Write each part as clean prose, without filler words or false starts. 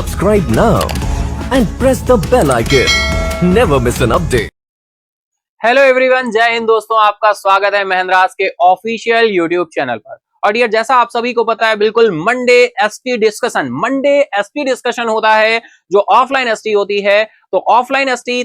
Subscribe now and press the bell icon. Never miss an update. Hello everyone, जय हिंद दोस्तों। आपका स्वागत है महेंद्रास के ऑफिशियल यूट्यूब चैनल पर। और डियर, जैसा आप सभी को पता है, बिल्कुल मंडे एसटी डिस्कशन होता है जो ऑफलाइन एसटी होती है। तो ऑफलाइन एसटी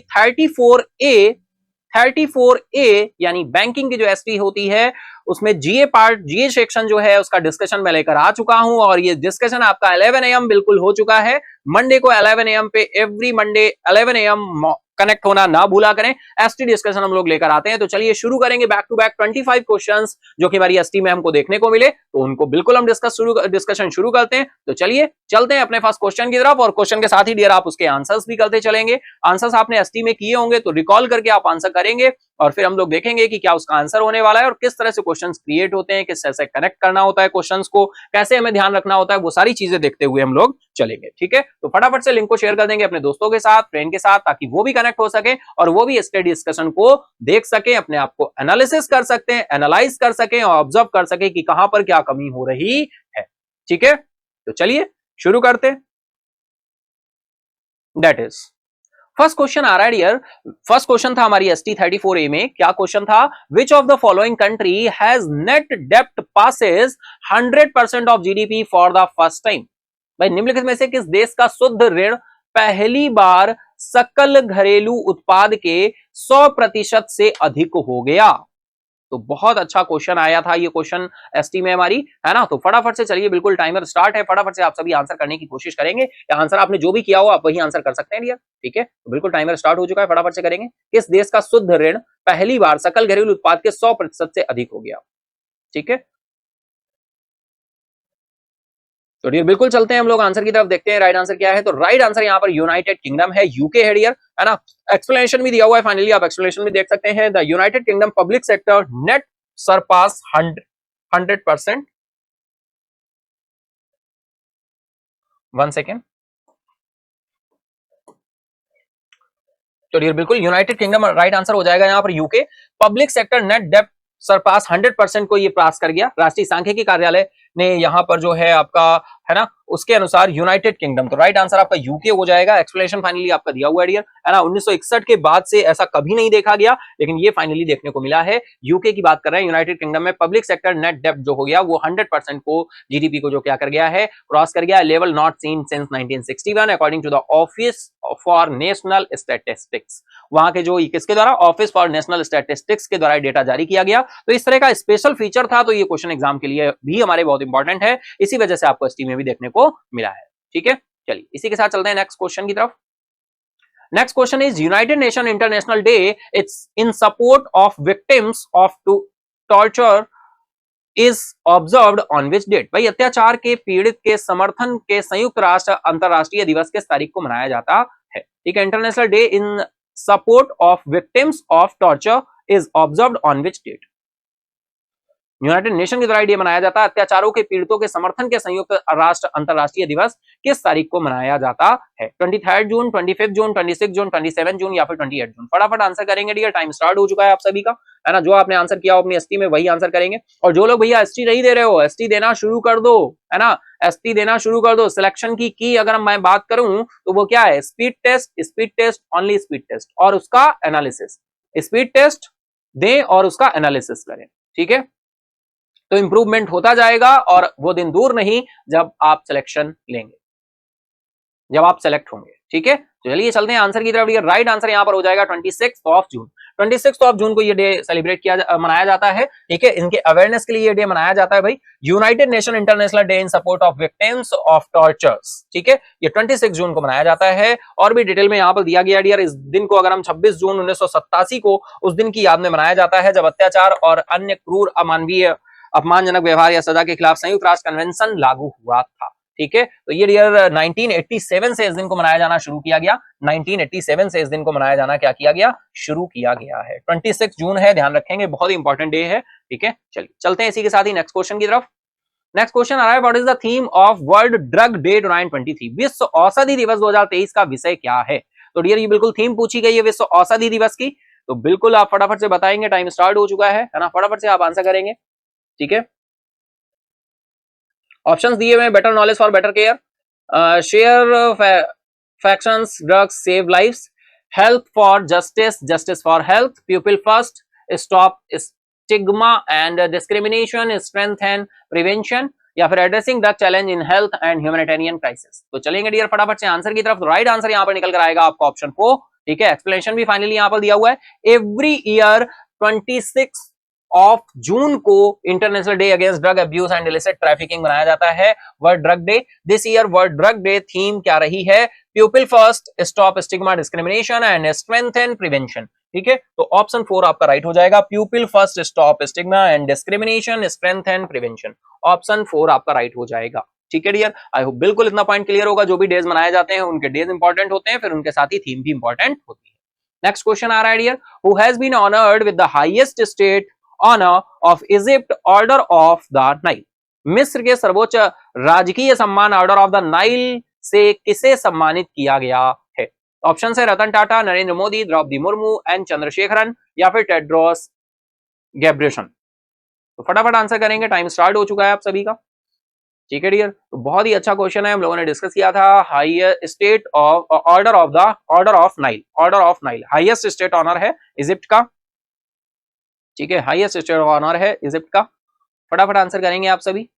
34A यानी बैंकिंग की जो एसटी होती है उसमें जीए सेक्शन जो है उसका डिस्कशन मैं लेकर आ चुका हूं। और ये डिस्कशन आपका 11 AM बिल्कुल हो चुका है। मंडे को 11 AM पे एवरी मंडे 11 AM कनेक्ट होना ना भूला करें। एसटी डिस्कशन हम लोग लेकर आते हैं। तो चलिए शुरू करेंगे बैक टू बैक 25 क्वेश्चंस जो कि हमारी एसटी में हमको देखने को मिले, तो उनको बिल्कुल हम डिस्कशन शुरू करते हैं। तो चलिए चलते हैं अपने फर्स्ट क्वेश्चन की तरफ। और क्वेश्चन के साथ ही डियर आप उसके आंसर्स भी करते चलेंगे। आंसर्स आपने एसटी में किए होंगे तो रिकॉल करके आप आंसर करेंगे और फिर हम लोग देखेंगे कि क्या उसका आंसर होने वाला है और किस तरह से क्वेश्चंस क्रिएट होते हैं, किस तरह से कनेक्ट करना होता है क्वेश्चंस को, कैसे हमें ध्यान रखना होता है, वो सारी चीजें देखते हुए हम लोग चलेंगे। ठीक है, तो फटाफट से लिंक को शेयर कर देंगे अपने दोस्तों के साथ, फ्रेंड के साथ, ताकि वो भी कनेक्ट हो सके और वो भी इसके डिस्कशन को देख सके, अपने आप को एनालिसिस कर सकते हैं, एनालाइज कर सके और ऑब्जर्व कर सके कि कहां पर क्या कमी हो रही है। ठीक है, तो चलिए शुरू करते हैं। दैट इज फर्स्ट क्वेश्चन आ रहा है डियर। फर्स्ट क्वेश्चन था हमारी एसटी 34A में। क्या क्वेश्चन था? Which of the following country has net डेब्ट passes 100% of GDP for the first time. भाई, निम्नलिखित में से किस देश का शुद्ध ऋण पहली बार सकल घरेलू उत्पाद के 100% से अधिक हो गया? तो बहुत अच्छा क्वेश्चन आया था ये क्वेश्चन एसटी में हमारी, है ना। तो फटाफट से चलिए, बिल्कुल टाइमर स्टार्ट है, फटाफट से आप सभी आंसर करने की कोशिश करेंगे। या आंसर आपने जो भी किया हो आप वही आंसर कर सकते हैं डियर। ठीक है, तो बिल्कुल टाइमर स्टार्ट हो चुका है, फटाफट से करेंगे। किस देश का शुद्ध ऋण पहली बार सकल घरेलू उत्पाद के 100% से अधिक हो गया? ठीक है, तो डियर बिल्कुल चलते हैं हम लोग आंसर की तरफ, देखते हैं राइट आंसर क्या है। तो राइट आंसर यहाँ पर यूनाइटेड किंगडम है, यूके है डियर, है ना। एक्सप्लेनेशन भी दिया हुआ है, फाइनली आप एक्सप्लेनेशन भी देख सकते हैं। The United Kingdom public sector net surpass 100%। 1 second. तो डियर बिल्कुल यूनाइटेड किंगडम राइट आंसर हो जाएगा यहाँ पर। यूके पब्लिक सेक्टर नेट डेब्ट सरपास 100% को ये पास कर गया। राष्ट्रीय सांख्यिकी कार्यालय ने यहाँ पर जो है आपका, है ना, उसके अनुसार यूनाइटेड किंगडम। तो राइट आंसर आपका यूके हो जाएगा। एक्सप्लेनेशन फाइनली आपका दिया हुआ है डियर, है ना। 1961 के बाद से ऐसा कभी नहीं देखा गया, लेकिन ये फाइनली देखने को मिला है। यूके की बात कर रहे हैं, यूनाइटेड किंगडम में पब्लिक सेक्टर नेट डेब्ट जो हो गया वो 100% को जीडीपी को जो क्या कर गया है, क्रॉस कर गया। Level not seen since 1961 according to the Office for National Statistics. वहां के जो किसके द्वारा, ऑफिस फॉर नेशनल स्टैटिस्टिक्स के द्वारा डेटा जारी किया गया। तो इस तरह का स्पेशल फीचर था, तो ये क्वेश्चन एग्जाम के लिए भी हमारे बहुत इंपॉर्टेंट है, इसी वजह से आपको एसटी में भी देखने को मिला है। ठीक है, चलिए इसी के साथ चलते हैं नेक्स्ट क्वेश्चन की तरफ। Next question is United Nation international day its in support of victims of torture is observed on which date. भाई, अत्याचार के पीड़ित के समर्थन के संयुक्त राष्ट्र अंतरराष्ट्रीय दिवस किस तारीख को मनाया जाता है? ठीक है, international day in support of victims of torture is observed on which date. United Nation के द्वारा डे मनाया जाता है। अत्याचारों के पीड़ितों के समर्थन के संयुक्त राष्ट्र अंतरराष्ट्रीय दिवस किस तारीख को मनाया जाता है? 23 जून, 25 जून, 26 जून, 27 जून या फिर 28 जून? फटाफट आंसर करेंगे डियर, टाइम स्टार्ट हो चुका है आप सभी का, है ना। जो आपने आंसर किया हो अपनी एसटी में वही आंसर करेंगे। और जो लोग भैया एसटी नहीं दे रहे हो, एसटी देना शुरू कर दो, है ना। एसटी देना शुरू कर दो। सिलेक्शन की अगर मैं बात करूं तो वो क्या है? Speed test, only speed test और उसका एनालिसिस। स्पीड टेस्ट दें और उसका एनालिसिस करें। ठीक है, तो इंप्रूवमेंट होता जाएगा और वो दिन दूर नहीं जब आप सिलेक्शन लेंगे, जब आप सेलेक्ट होंगे। ठीक है, तो चलिए चलते हैं आंसर की तरफ। राइट आंसर यहां पर हो जाएगा 26 जून। 26 जून को ये डे सेलिब्रेट मनाया जाता है। ठीक है, इनके अवेयरनेस के लिए ये डे मनाया जाता है भाई। United Nation international day in support of victims of tortures. ठीक है, ये 26 जून को मनाया जाता है। और भी डिटेल में यहाँ पर दिया गया डियर। इस दिन को अगर हम 26 जून 1987 को उस दिन की याद में मनाया जाता है जब अत्याचार और अन्य क्रूर अमानवीय अपमानजनक व्यवहार या सजा के खिलाफ संयुक्त राष्ट्र कन्वेंशन लागू हुआ था। ठीक है, तो ये डियर 1987 से इस दिन को मनाया जाना शुरू किया गया। 1987 से इस दिन को मनाया जाना क्या किया गया? शुरू किया गया है। 26 जून है, ध्यान रखेंगे, बहुत ही इंपॉर्टेंट डे है। ठीक है, चलिए चलते हैं इसी के साथ ही नेक्स्ट क्वेश्चन की तरफ। नेक्स्ट क्वेश्चन आ रहा है, what is the theme of world drug day 2023? विश्व औषधि दिवस 2023 का विषय क्या है? तो डियर ये बिल्कुल थीम पूछी गई है विश्व औषधि दिवस की, तो बिल्कुल आप फटाफट से बताएंगे। टाइम स्टार्ट हो चुका है ना, फटाफट से आप आंसर करेंगे। ठीक है, ऑप्शंस दिए हुए हैं, better knowledge for better care, share factions, drugs save lives, health for justice, justice for health, people first, stop stigma and discrimination, strengthen prevention, या फिर addressing the challenge in health and humanitarian crisis. तो चलेंगे dear फटाफट से answer की तरफ। तो right answer यहां पर निकल कर आएगा आपका ऑप्शन 4। ठीक है, एक्सप्लेनेशन भी फाइनली यहां पर दिया हुआ है। एवरी ईयर 26 ऑफ जून को international day against drug abuse and illicit trafficking मनाया जाता है, world drug day. This year world drug day theme क्या रही है? People first, stop stigma discrimination and strengthen prevention. ठीक है, तो ऑप्शन 4 आपका राइट हो जाएगा। People first, stop stigma and discrimination, strengthen prevention. Option 4 आपका राइट हो जाएगा। ठीक है डियर, आई होप बिल्कुल इतना पॉइंट क्लियर होगा। जो भी डेज मनाए जाते हैं उनके डेज इंपॉर्टेंट होते हैं, फिर उनके साथ ही थीम भी इंपॉर्टेंट होती है। नेक्स्ट क्वेश्चन आ रहा है dear, who has been honoured with the highest state honour of Egypt, Order of the Nile. मिस्र के सर्वोच्च राजकीय सम्मान ऑर्डर ऑफ द नाइल से किसे सम्मानित किया गया है? ऑप्शन है रतन टाटा, नरेंद्र मोदी, द्रौपदी मुर्मू, एन चंद्रशेखरन, या फिर टेड्रोस गैब्रियसन। तो फटाफट आंसर करेंगे, टाइम स्टार्ट हो चुका है आप सभी का। ठीक है डियर, तो बहुत ही अच्छा क्वेश्चन है, हम लोगों ने डिस्कस किया था। Highest state of Order of Nile, Order of Nile highest state honour है इजिप्ट का। ठीक है, हाईएस्ट स्टेट ऑनर है इजिप्ट का। फटाफट आंसर करेंगे आप सभी।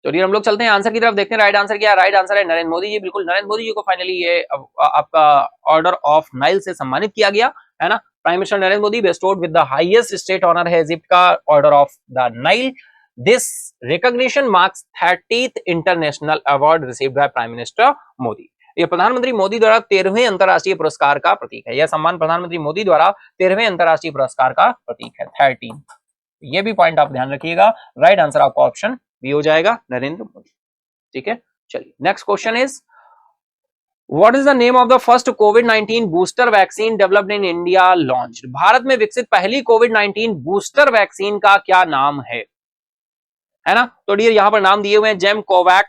तो हम लोग चलते हैं आंसर की तरफ, देखते हैं राइट आंसर क्या है। राइट आंसर है नरेंद्र मोदी जी। बिल्कुल, नरेंद्र मोदी जी को फाइनली ये आपका ऑर्डर ऑफ नाइल से सम्मानित किया गया है ना। Prime minister Narendra Modi bestowed with the highest state honour है इजिप्ट का, Order of the Nile. This recognition marks 30th international award received by prime minister Modi. ये प्रधानमंत्री मोदी द्वारा 13वें अंतरराष्ट्रीय पुरस्कार का प्रतीक है। यह सम्मान प्रधानमंत्री मोदी द्वारा 13वें अंतरराष्ट्रीय पुरस्कार का प्रतीक है, 13। ये भी पॉइंट आप ध्यान रखिएगा। राइट आंसर आपका ऑप्शन भी हो जाएगा नरेंद्र मोदी। ठीक है, चलिए next question is, what is the name of the first covid booster vaccine developed in India launched. Bharat में विकसित पहली कोविड-19 बूस्टर वैक्सीन का क्या नाम है ना। तो डियर यहां पर नाम दिए हुए हैं, जेम कोवैक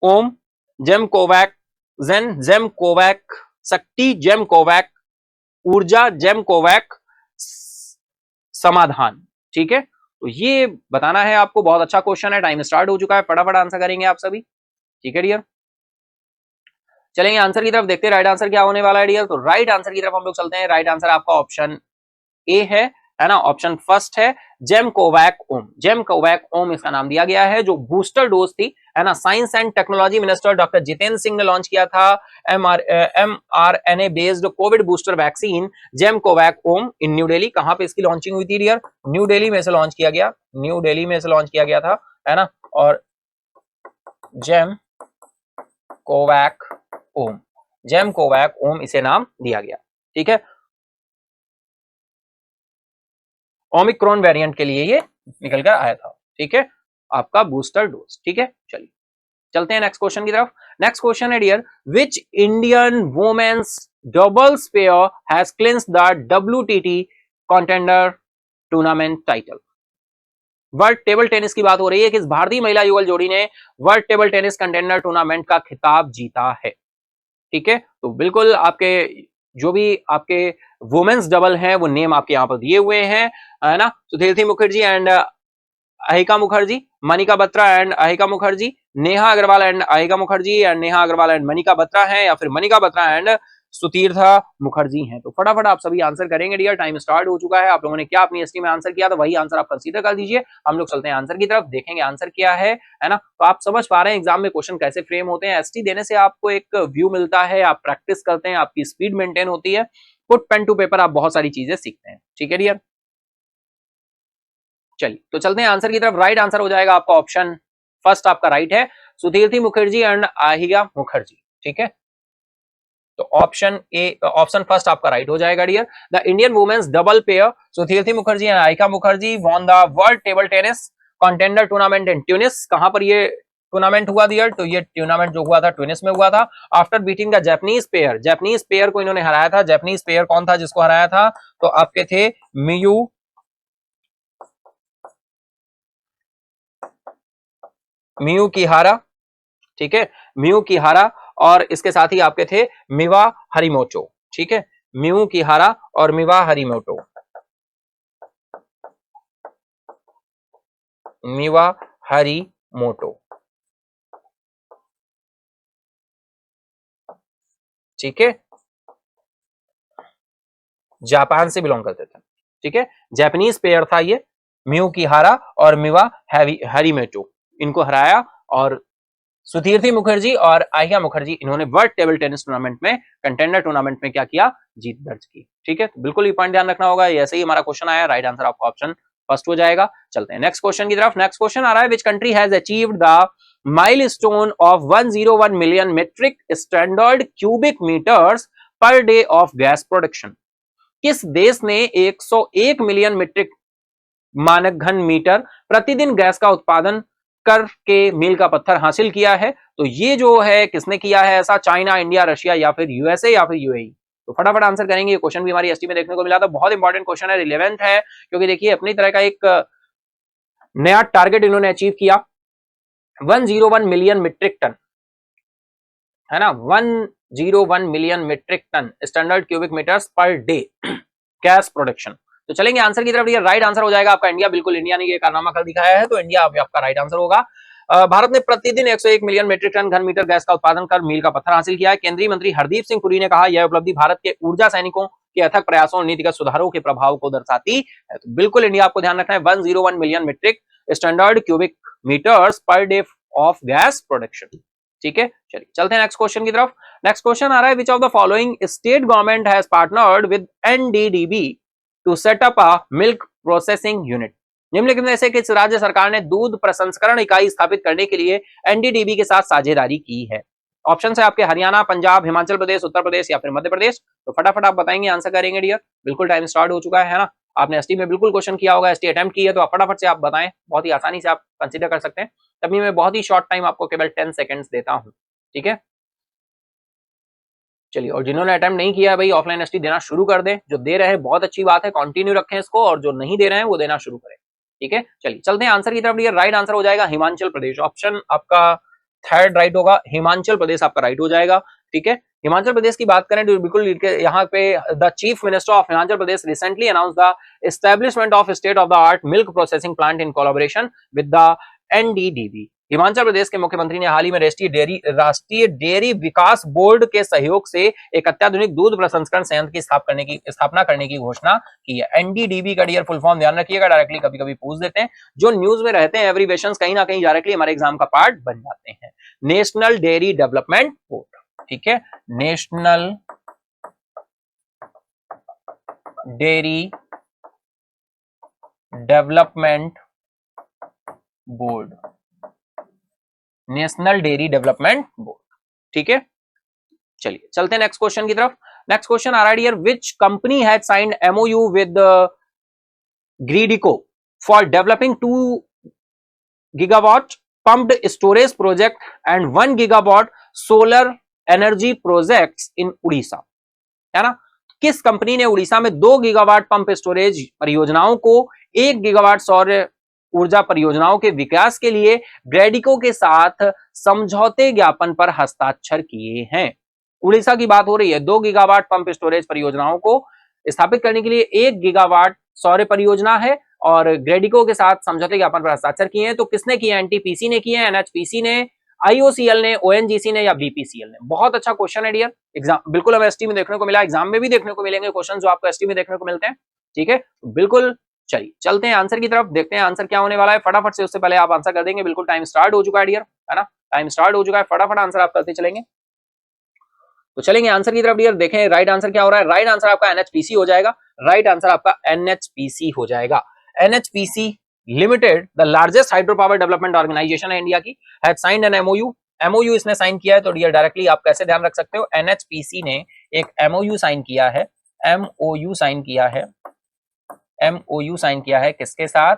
ओम, जेम कोवैक जेन, जेम कोवैक शक्ति, जेम कोवैक ऊर्जा, जेम कोवैक समाधान। ठीक है, तो ये बताना है आपको। बहुत अच्छा क्वेश्चन है, टाइम स्टार्ट हो चुका है, फटाफट आंसर करेंगे आप सभी। ठीक है डियर, चलेंगे आंसर की तरफ, देखते हैं राइट आंसर क्या होने वाला है डियर। तो राइट आंसर की तरफ हम लोग चलते हैं। राइट आंसर आपका ऑप्शन ए है ना, ऑप्शन फर्स्ट है जेम कोवैक ओम। जेम कोवैक ओम इसका नाम दिया गया है, जो बूस्टर डोज थी है ना। Science and technology minister doctor Jitendra Singh ने लॉन्च किया था mRNA based covid booster vaccine Gemcovac OM in New Delhi. कहां पे इसकी लॉन्चिंग हुई थी डियर? न्यू दिल्ली में से लॉन्च किया गया, न्यू दिल्ली में से लॉन्च किया गया था है ना। और जेम कोवैक ओम, जेम कोवैक ओम इसे नाम दिया गया। ठीक है, ओमिक्रॉन वेरिएंट के लिए ये निकल कर आया था। ठीक है, आपका बूस्टर डोज। ठीक है, चलिए चलते हैं नेक्स्ट क्वेश्चन की तरफ। नेक्स्ट क्वेश्चन है dear, which Indian women's doubles pair has clinched the WTT contender tournament title. World table tennis की बात हो रही है कि इस भारतीय महिला युगल जोड़ी ने world table tennis contender tournament का खिताब जीता है। ठीक है, तो बिल्कुल आपके जो भी आपके वुमेन्स डबल हैं वो नेम आपके यहाँ पर दिए हुए हैं है ना। Sudhir Mukherjee and Ahika Mukherjee, Manika Batra and Ahika Mukherjee, Neha Agarwal and Ahika Mukherjee, and Neha Agarwal and Manika Batra हैं, या फिर मनिका बत्रा एंड सुतीर्था मुखर्जी हैं। तो फटाफट आप सभी आंसर करेंगे डियर, टाइम स्टार्ट हो चुका है। आप लोगों ने क्या अपनी एसटी में आंसर किया, तो वही आंसर आप कंसीडर कर दीजिए। हम लोग चलते हैं आंसर की तरफ, देखेंगे आंसर क्या है ना। तो आप समझ पा रहे हैं एग्जाम में क्वेश्चन कैसे फ्रेम होते हैं। एसटी देने से आपको एक व्यू मिलता है, आप प्रैक्टिस करते हैं, आपकी स्पीड मेंटेन होती है, पुट पेन टू पेपर आप बहुत सारी चीजें सीखते हैं। ठीक है डियर, चलिए तो चलते हैं आंसर की तरफ। राइट आंसर हो जाएगा आपका ऑप्शन फर्स्ट, आपका राइट है, सुधीर मुखर्जी एंड अहिका मुखर्जी। ठीक है, तो ऑप्शन ए, ऑप्शन फर्स्ट आपका राइट हो जाएगा dear. The Indian women's double pair Sudhir Mukherjee and Ahika Mukherjee won the world table tennis contender tournament in Tunis. कहां पर ये टूर्नामेंट हुआ डियर? तो ये टूर्नामेंट जो हुआ था ट्यूनिस में हुआ था। After beating the Japanese pair, Japanese pair को इन्होंने हराया था। जापानीज पेयर कौन था जिसको हराया था? तो आपके थे मियू किहारा। ठीक है, मियू किहारा, और इसके साथ ही आपके थे मिवा हरिमोटो। ठीक है, मियू किहारा और मिवा हरिमोटो, मिवा हरिमोटो। ठीक है, जापान से बिलोंग करते थे। ठीक है, जापानीज प्लेयर था ये, म्यू किहारा और मिवा हरिमेटो, इनको हराया। और सुधीर मुखर्जी और आहिया मुखर्जी, इन्होंने वर्ल्ड टेबल टेनिस टूर्नामेंट में, कंटेंडर टूर्नामेंट में क्या किया, जीत दर्ज की। ठीक है, तो बिल्कुल ये पॉइंट ध्यान रखना होगा। ऐसे ही हमारा क्वेश्चन आया, राइट आंसर आपका ऑप्शन फर्स्ट हो जाएगा। चलते हैं नेक्स्ट क्वेश्चन की तरफ। नेक्स्ट क्वेश्चन आ रहा है, which country has achieved the milestone of 101 million metric standard cubic metres per day of gas production. किस देश ने 101 मिलियन मीट्रिक मानक घन मीटर प्रतिदिन गैस का उत्पादन करके मील का पत्थर हासिल किया है? तो ये जो है किसने किया है ऐसा? चाइना, इंडिया, रशिया या फिर यूएसए या फिर यूएई? तो फटाफट आंसर करेंगे। ये क्वेश्चन भी हमारी एसटी में देखने को मिला था, बहुत इंपॉर्टेंट क्वेश्चन है, रिलेवेंट है, क्योंकि देखिए अपनी तरह का एक नया टारगेट इन्होंने अचीव किया, 101 मिलियन मीट्रिक टन, है ना, 101 million metric ton standard cubic metres per day gas production. तो चलेंगे आंसर की तरफ। ये राइट आंसर हो जाएगा आपका इंडिया। बिल्कुल, इंडिया ने ये कारनामा कर दिखाया है, तो इंडिया आपका राइट आंसर होगा। भारत ने प्रतिदिन 101 मिलियन मीट्रिक टन घन मीटर गैस का उत्पादन कर मील का पत्थर हासिल किया है। केंद्रीय मंत्री हरदीप सिंह पुरी ने कहा, यह उपलब्धि भारत के ऊर्जा सैनिकों के अथक प्रयासों और नीतिगत सुधारों के प्रभाव को दर्शाती है। तो बिल्कुल इंडिया, आपको ध्यान रखना है, 101 million metric standard cubic metres per day of gas production. ठीक है, चलिए चलते हैं नेक्स्ट क्वेश्चन की तरफ। नेक्स्ट क्वेश्चन आ रहा है, which of the following state government has partnered with NDDB to set up a milk processing unit? निम्नलिखित में से किस राज्य सरकार ने दूध प्रसंस्करण इकाई स्थापित करने के लिए एनडीडीबी के साथ साझेदारी की है? ऑप्शन है आपके हरियाणा, पंजाब, हिमाचल प्रदेश, उत्तर प्रदेश या फिर मध्य प्रदेश। तो फटाफट आप बताएंगे, आंसर करेंगे डियर। बिल्कुल टाइम स्टार्ट हो चुका है ना, आपने एसटी में बिल्कुल क्वेश्चन किया होगा, एसटी अटेम्प्ट की है, तो आप फटाफट से आप बताएं, बहुत ही आसानी से आप कंसीडर कर सकते हैं। तभी मैं बहुत ही शॉर्ट टाइम आपको केवल 10 सेकंड्स देता हूं। ठीक है, चलिए, और जिन्होंने अटेम्प्ट नहीं किया है भाई, ऑफलाइन एसटी देना शुरू कर दें। जो दे रहे हैं बहुत अच्छी बात है, कंटिन्यू रखें इसको, और जो नहीं दे रहे हैं वो देना शुरू करें। ठीक है, चलिए चलते हैं आंसर की तरफ। ये राइट आंसर हो जाएगा हिमाचल प्रदेश। ऑप्शन आपका थर्ड राइट होगा, हिमाचल प्रदेश आपका राइट हो जाएगा। ठीक है, हिमाचल प्रदेश की बात करें तो बिल्कुल यहाँ पे the chief minister of Himachal Pradesh recently announce the establishment of state of the art milk processing plant in collaboration with the NDDB. Himachal Pradesh के मुख्यमंत्री ने हाल ही में राष्ट्रीय डेयरी विकास बोर्ड के सहयोग से एक अत्याधुनिक दूध प्रसंस्करण संयंत्र की स्थापना करने की घोषणा की है। एनडीडीबी का डियर फुल फॉर्म ध्यान रखिएगा, डायरेक्टली कभी कभी पूछ देते हैं, जो न्यूज में रहते हैं एब्रीवेशंस कहीं ना कहीं डायरेक्टली हमारे एग्जाम का पार्ट बन जाते हैं। नेशनल डेयरी डेवलपमेंट बोर्ड, ठीक है, national dairy development board, national dairy development board. ठीक है, चलिए चलते हैं नेक्स्ट क्वेश्चन की तरफ। नेक्स्ट क्वेश्चन आ रहा है dear, which company has signed MoU with GRIDCO for developing 2 gigawatt pumped storage project and 1 gigawatt solar energy projects in Orissa? है ना, किस कंपनी ने उड़ीसा में 2 गीगावाट पंप स्टोरेज परियोजनाओं को 1 गीगावाट सौर ऊर्जा परियोजनाओं के विकास के लिए ग्रेडिको के साथ समझौते ज्ञापन पर हस्ताक्षर किए हैं? उड़ीसा की बात हो रही है, 2 गीगावाट पंप स्टोरेज परियोजनाओं को स्थापित करने के लिए 1 गीगावाट सौर परियोजना है, और ग्रेडिको के साथ समझौते ज्ञापन पर हस्ताक्षर किए हैं। तो किसने किए? एनटीपीसी ने किए हैं, एनएचपीसी ने, आईओसीएल ने, ओएनजीसी ने या बीपीसीएल ने? बहुत अच्छा क्वेश्चन है डियर, एग्जाम बिल्कुल हमें एसटी में देखने को मिला, एग्जाम में भी देखने को मिलेंगे क्वेश्चन जो आपको एसटी में देखने को मिलते हैं। ठीक है, बिल्कुल, चलिए चलते हैं आंसर की तरफ, देखते हैं आंसर क्या होने वाला है फटाफट से। उससे पहले आप आंसर कर देंगे, बिल्कुल टाइम स्टार्ट हो चुका है डियर, है ना, टाइम स्टार्ट हो चुका है, फटाफट आंसर आप करते चलेंगे। तो चलेंगे आंसर की तरफ डियर, देखें राइट आंसर क्या हो रहा है। राइट आंसर आपका एनएचपीसी हो जाएगा, राइट आंसर आपका एनएचपीसी हो जाएगा। NHPC limited, the largest hydro power development organisation है इंडिया की, has signed an MOU. MOU इसने साइन किया है, तो डियर डायरेक्टली आप कैसे ध्यान रख सकते हो, एनएचपीसी ने एक एमओयू साइन किया है, एमओयू साइन किया है, एमओयू साइन किया है किसके साथ?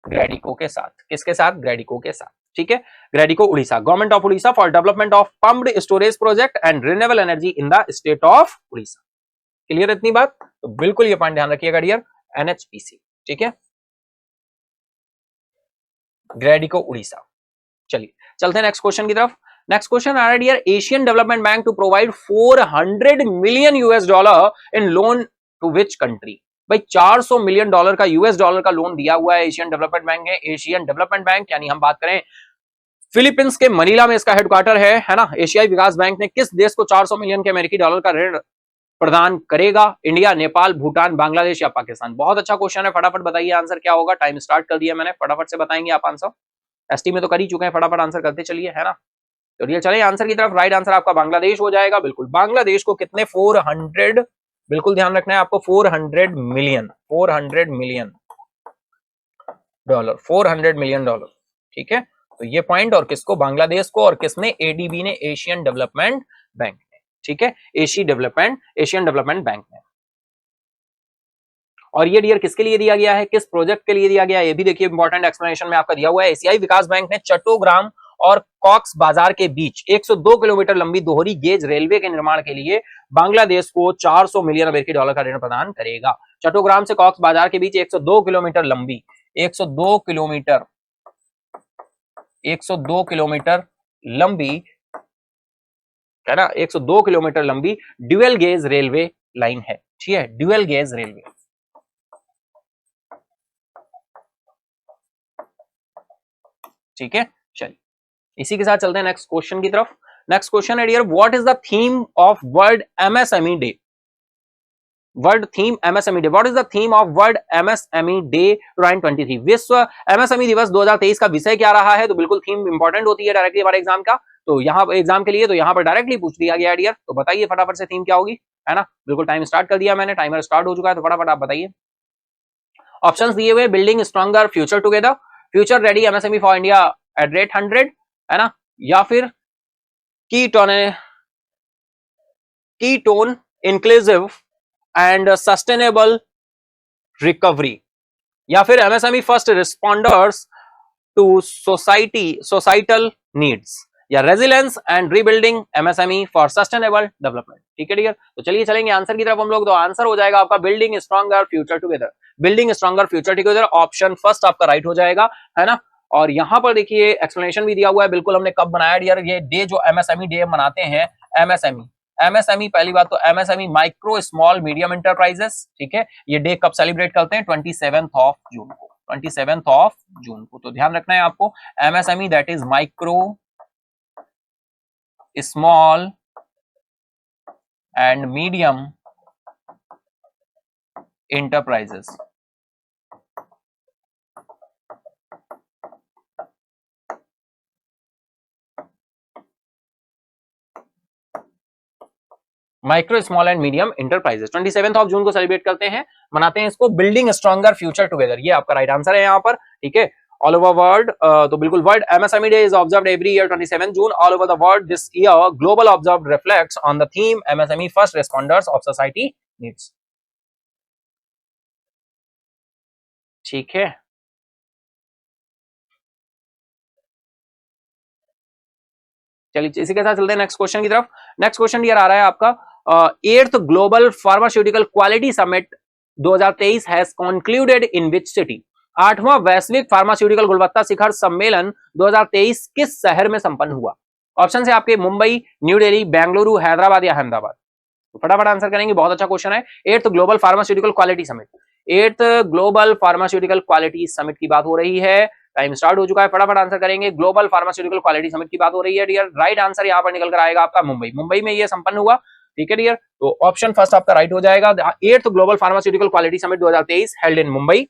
ग्रेडिको के साथ। किसके साथ? ग्रेडिको के साथ। ठीक है, GRIDCO Orissa, government of Orissa for development of pumped storage project and renewable energy in the state of Orissa. Clear इतनी बात? तो बिल्कुल ये पॉइंट ध्यान रखिएगा डियर, एनएचपीसी। ठीक है, ग्रेडिको उड़ीसा। चलिए चलते हैं नेक्स्ट क्वेश्चन की तरफ। नेक्स्ट क्वेश्चन आ रहा है dear, Asian Development Bank to provide 400 million US dollar in loan to which country? भाई 400 मिलियन डॉलर का यूएस डॉलर का लोन दिया हुआ है एशियन डेवलपमेंट बैंक ने। एशियन डेवलपमेंट बैंक यानी हम बात करें फिलीपींस के मनीला में इसका हेडक्वार्टर है ना। एशियाई विकास बैंक ने किस देश को 400 मिलियन के अमेरिकी डॉलर का ऋण प्रदान करेगा? इंडिया, नेपाल, भूटान, बांग्लादेश या पाकिस्तान? बहुत अच्छा क्वेश्चन है, फटाफट बताइए आंसर क्या होगा। टाइम स्टार्ट कर दिया मैंने, फटाफट से बताएंगे आप आंसर। एसटी में तो कर ही चुके हैं, फटाफट आंसर करते चलिए, है ना। तो ये चलिए आंसर की तरफ। राइट आंसर आपका बांग्लादेश हो जाएगा, बिल्कुल। बांग्लादेश को कितने 400, बिल्कुल ध्यान रखना है आपको, 400 million, 400 million dollar, 400 million dollar, ठीक है। तो ये पॉइंट, और किसको? बांग्लादेश को। और किसने? एडीबी ने, एशियन डेवलपमेंट बैंक ने, ठीक है, एशियन डेवलपमेंट बैंक ने। और ये डियर किसके लिए दिया गया है, किस प्रोजेक्ट के लिए दिया गया है, ये भी देखिए इंपॉर्टेंट एक्सप्लेनेशन में आपका दिया हुआ है। एशियाई विकास बैंक ने चट्टोग्राम और कॉक्स बाजार के बीच 102 किलोमीटर लंबी दोहरी गेज रेलवे के निर्माण के लिए बांग्लादेश को 400 मिलियन अमेरिकी डॉलर का ऋण प्रदान करेगा। चट्टोग्राम से कॉक्स बाजार के बीच 102 किलोमीटर लंबी, 102 किलोमीटर, 102 किलोमीटर लंबी, है ना, 102 किलोमीटर लंबी ड्यूअल गेज रेलवे लाइन है, ठीक है, ड्यूअल गेज रेलवे। ठीक है, चलिए इसी के साथ चलते हैं नेक्स्ट क्वेश्चन की तरफ। नेक्स्ट क्वेश्चन है dear, what is the theme of world MSME day? World theme MSME day, what is the theme of world MSME day 2023? विश्व एमएसएमई दिवस 2023 का विषय क्या रहा है? तो बिल्कुल थीम इंपॉर्टेंट होती है डायरेक्टली हमारे एग्जाम का, तो यहाँ एग्जाम के लिए तो यहाँ पर डायरेक्टली पूछ दिया गया डियर। तो बताइए फटाफट से थीम क्या होगी, है ना। बिल्कुल टाइम स्टार्ट कर दिया मैंने, टाइमर स्टार्ट हो चुका है, तो फटाफट आप बताइए। ऑप्शंस दिए हुए, building stronger future together, future ready MSME for India at rate 100, है ना, या फिर key to inclusive and sustainable recovery, या फिर MSME first responders to societal needs, या resilience and rebuilding MSME for sustainable development. ठीक है डियर, तो चलिए चलेंगे आंसर की तरफ हम लोग। तो आंसर हो जाएगा आपका building stronger future together, building stronger future together, option first आपका राइट हो जाएगा, है ना। और यहां पर देखिए एक्सप्लेनेशन भी दिया हुआ है, बिल्कुल हमने कब बनाया डियर ये डे, जो एमएसएमई डे मनाते हैं। एमएसएमई पहली बात तो MSME micro small medium enterprises, ठीक है, ये डे कब सेलिब्रेट करते हैं? 27 जून को, 27 जून को। तो ध्यान रखना है आपको, MSME that is micro small and medium enterprises. Micro small and medium enterprises 27 जून को सेलिब्रेट करते हैं, मनाते हैं इसको, बिल्डिंग स्ट्रॉन्गर फ्यूचर टुगेदर, ये आपका राइट आंसर है यहाँ पर, ठीक है। ऑल ओवर वर्ल्ड, तो बिल्कुल world MSME day is observed every year 27 June all over the world. This year global observe reflects on the theme MSME first responders of society needs. ठीक है, चलिए इसी के साथ चलते हैं नेक्स्ट क्वेश्चन की तरफ। नेक्स्ट क्वेश्चन ये आ रहा है आपका, 8th global pharmaceutical quality summit 2023 has concluded in which city? 8वां वैश्विक फार्मास्यूटिकल गुणवत्ता शिखर सम्मेलन 2023 किस शहर में संपन्न हुआ? ऑप्शन है आपके मुंबई, न्यू दिल्ली, बेंगलुरु, हैदराबाद या अहमदाबाद। तो फटाफट आंसर करेंगे, बहुत अच्छा क्वेश्चन है। 8th global pharmaceutical quality summit, 8th global pharmaceutical quality summit की बात हो रही है। टाइम स्टार्ट हो चुका है, फटाफट आंसर करेंगे। ग्लोबल फार्मास्यूटिकल क्वालिटी समिट की बात हो रही है डियर। राइट आंसर यहां पर निकल कर आएगा आपका मुंबई, मुंबई में ये संपन्न हुआ, ठीक है डियर। तो ऑप्शन फर्स्ट आपका राइट हो जाएगा, 8th global pharmaceutical quality summit 2023 held in Mumbai,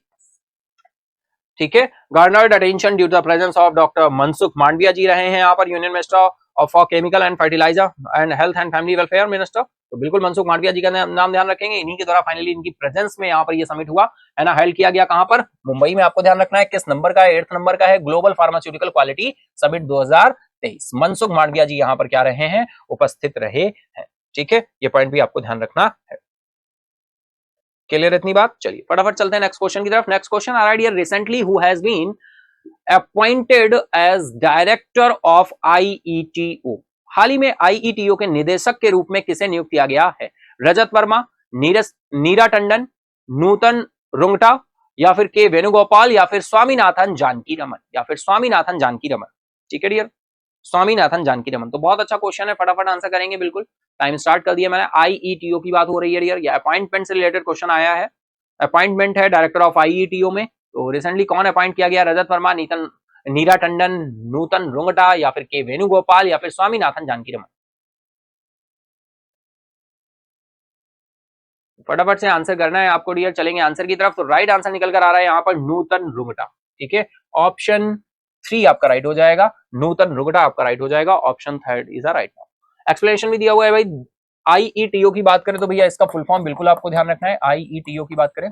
ठीक है। Garnered attention due to the presence of doctor Mansukh Mandaviya ji रहे हैं यहाँ पर, union minister of for chemical and fertiliser and health and family welfare minister. तो बिल्कुल मनसुख मांडविया जी का नाम ध्यान रखेंगे, इन्हीं के द्वारा फाइनली इनकी प्रेजेंस में यहाँ पर ये समिट हुआ, है ना, हेल्ड किया गया कहां पर? मुंबई में। आपको ध्यान रखना है किस नंबर का है, 8th नंबर का है, global pharmaceutical quality summit 2023। Mansukh Mandaviya ji यहाँ पर क्या रहे हैं? उपस्थित रहे हैं, ठीक है, ये पॉइंट भी आपको ध्यान रखना है। क्लियर इतनी बात? चलिए फटाफट चलते हैं नेक्स्ट क्वेश्चन की तरफ। नेक्स्ट क्वेश्चन आ रहा है dear, recently who has been appointed as director of IETO? हाल ही में आईईटीओ के निदेशक के रूप में किसे नियुक्त किया गया है? रजत वर्मा, नीरा टंडन, नूतन रुंगटा, या फिर के वेणुगोपाल, या फिर स्वामीनाथन जानकी रमन, या फिर स्वामीनाथन जानकी रमन, ठीक है डियर, स्वामीनाथन जानकी रमन। तो बहुत अच्छा क्वेश्चन है, फटाफट आंसर करेंगे, बिल्कुल टाइम स्टार्ट कर दिया मैंने। आईईटीओ की बात हो रही है डियर, ये अपॉइंटमेंट से रिलेटेड क्वेश्चन आया है, अपॉइंटमेंट है डायरेक्टर ऑफ आईईटीओ में। तो रिसेंटली कौन अपॉइंट किया गया? रजत वर्मा, नीरा टंडन, नूतन रुंगटा, या फिर के वेणुगोपाल, या फिर स्वामीनाथन जानकीरमन? फटाफट से आंसर करना है आपको डियर। चलेंगे आंसर की तरफ। तो राइट आंसर निकल कर आ रहा है यहाँ पर नूतन रुंगटा। ठीक है, ऑप्शन 3 आपका राइट हो जाएगा, नूतन रुंगटा आपका राइट हो जाएगा। Option 3 is the right. Explanation भी दिया हुआ है भाई। आईईटीओ की बात करें तो भैया इसका फुल फॉर्म बिल्कुल आपको ध्यान रखना है। आईईटीओ की बात करें,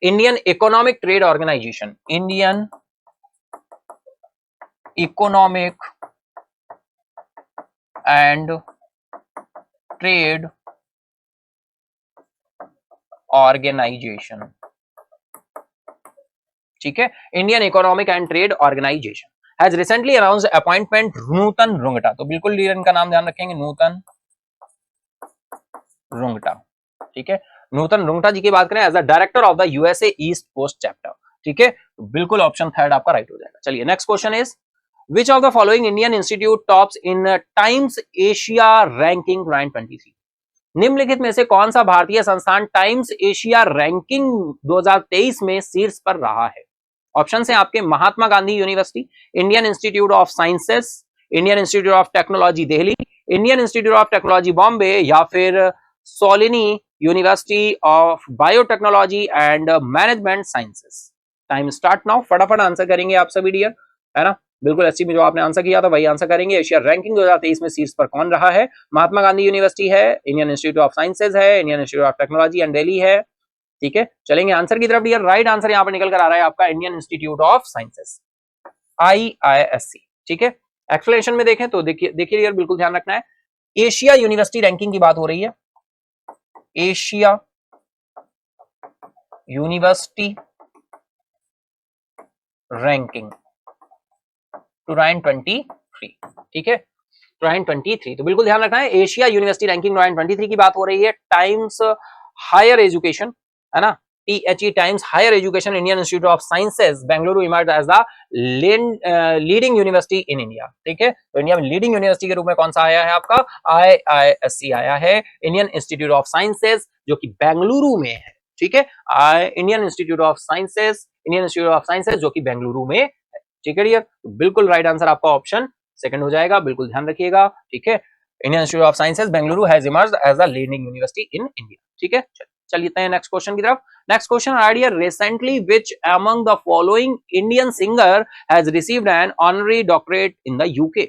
Indian economic trade organisation, Indian economic and trade organisation. ठीक है, Indian economic and trade organisation has recently announced appointment Nutan Rungta. तो बिल्कुल इनका नाम ध्यान रखेंगे, नूतन रुंगटा। ठीक है, नूतन रुंगटा जी की बात करें as a director of the USA east coast chapter. ठीक है, तो बिल्कुल ऑप्शन 3 आपका राइट हो जाएगा। चलिए next question is which of the following Indian institute tops in times Asia ranking 2023? निम्नलिखित में से कौन सा भारतीय संस्थान टाइम्स एशिया रैंकिंग 2023 में शीर्ष पर रहा है? ऑप्शन है आपके Mahatma Gandhi university, Indian institute of sciences, Indian institute of technology Delhi, Indian institute of technology Bombay, या फिर Shoolini university of biotechnology and management sciences. Time start now. फटाफट आंसर करेंगे आप सभी डियर, है ना। बिल्कुल एससी में जो आपने आंसर किया था वही आंसर करेंगे। एशिया रैंकिंग 2023 में शीर्ष पर कौन रहा है? महात्मा गांधी यूनिवर्सिटी है, इंडियन इंस्टीट्यूट ऑफ साइंसेज है, Indian institute of technology and Delhi है। ठीक है, चलेंगे आंसर की तरफ डियर। राइट आंसर यहां पर निकल कर आ रहा है आपका Indian institute of sciences, IISc। ठीक है, एक्सप्लेनेशन में देखें तो देखिए डियर, बिल्कुल ध्यान रखना है। एशिया यूनिवर्सिटी रैंकिंग की बात हो रही है, एशिया यूनिवर्सिटी रैंकिंग 2023। ठीक है, 2023, तो बिल्कुल ध्यान रखना है। एशिया यूनिवर्सिटी रैंकिंग 2023 की बात हो रही है। टाइम्स हायर एजुकेशन, है ना, THE Times Higher Education Indian institute of sciences Bengaluru emerge as the leading university in India. ठीक है, तो इंडिया में लीडिंग यूनिवर्सिटी के रूप में कौन सा आया है आपका? IISc आया है, इंडियन इंस्टीट्यूट ऑफ साइंसेज, जो कि बेंगलुरु में है। ठीक है, Indian institute of sciences, Indian institute of sciences जो कि बेंगलुरु में है। ठीक है डियर, तो बिल्कुल राइट आंसर आपका ऑप्शन 2 हो जाएगा, बिल्कुल ध्यान रखिएगा। ठीक है, Indian institute of sciences Bengaluru has emerged as a leading university in India. ठीक है, चलिए नेक्स्ट क्वेश्चन की तरफ। Next question idea, recently which among the following Indian singer has received an honorary doctorate in the UK?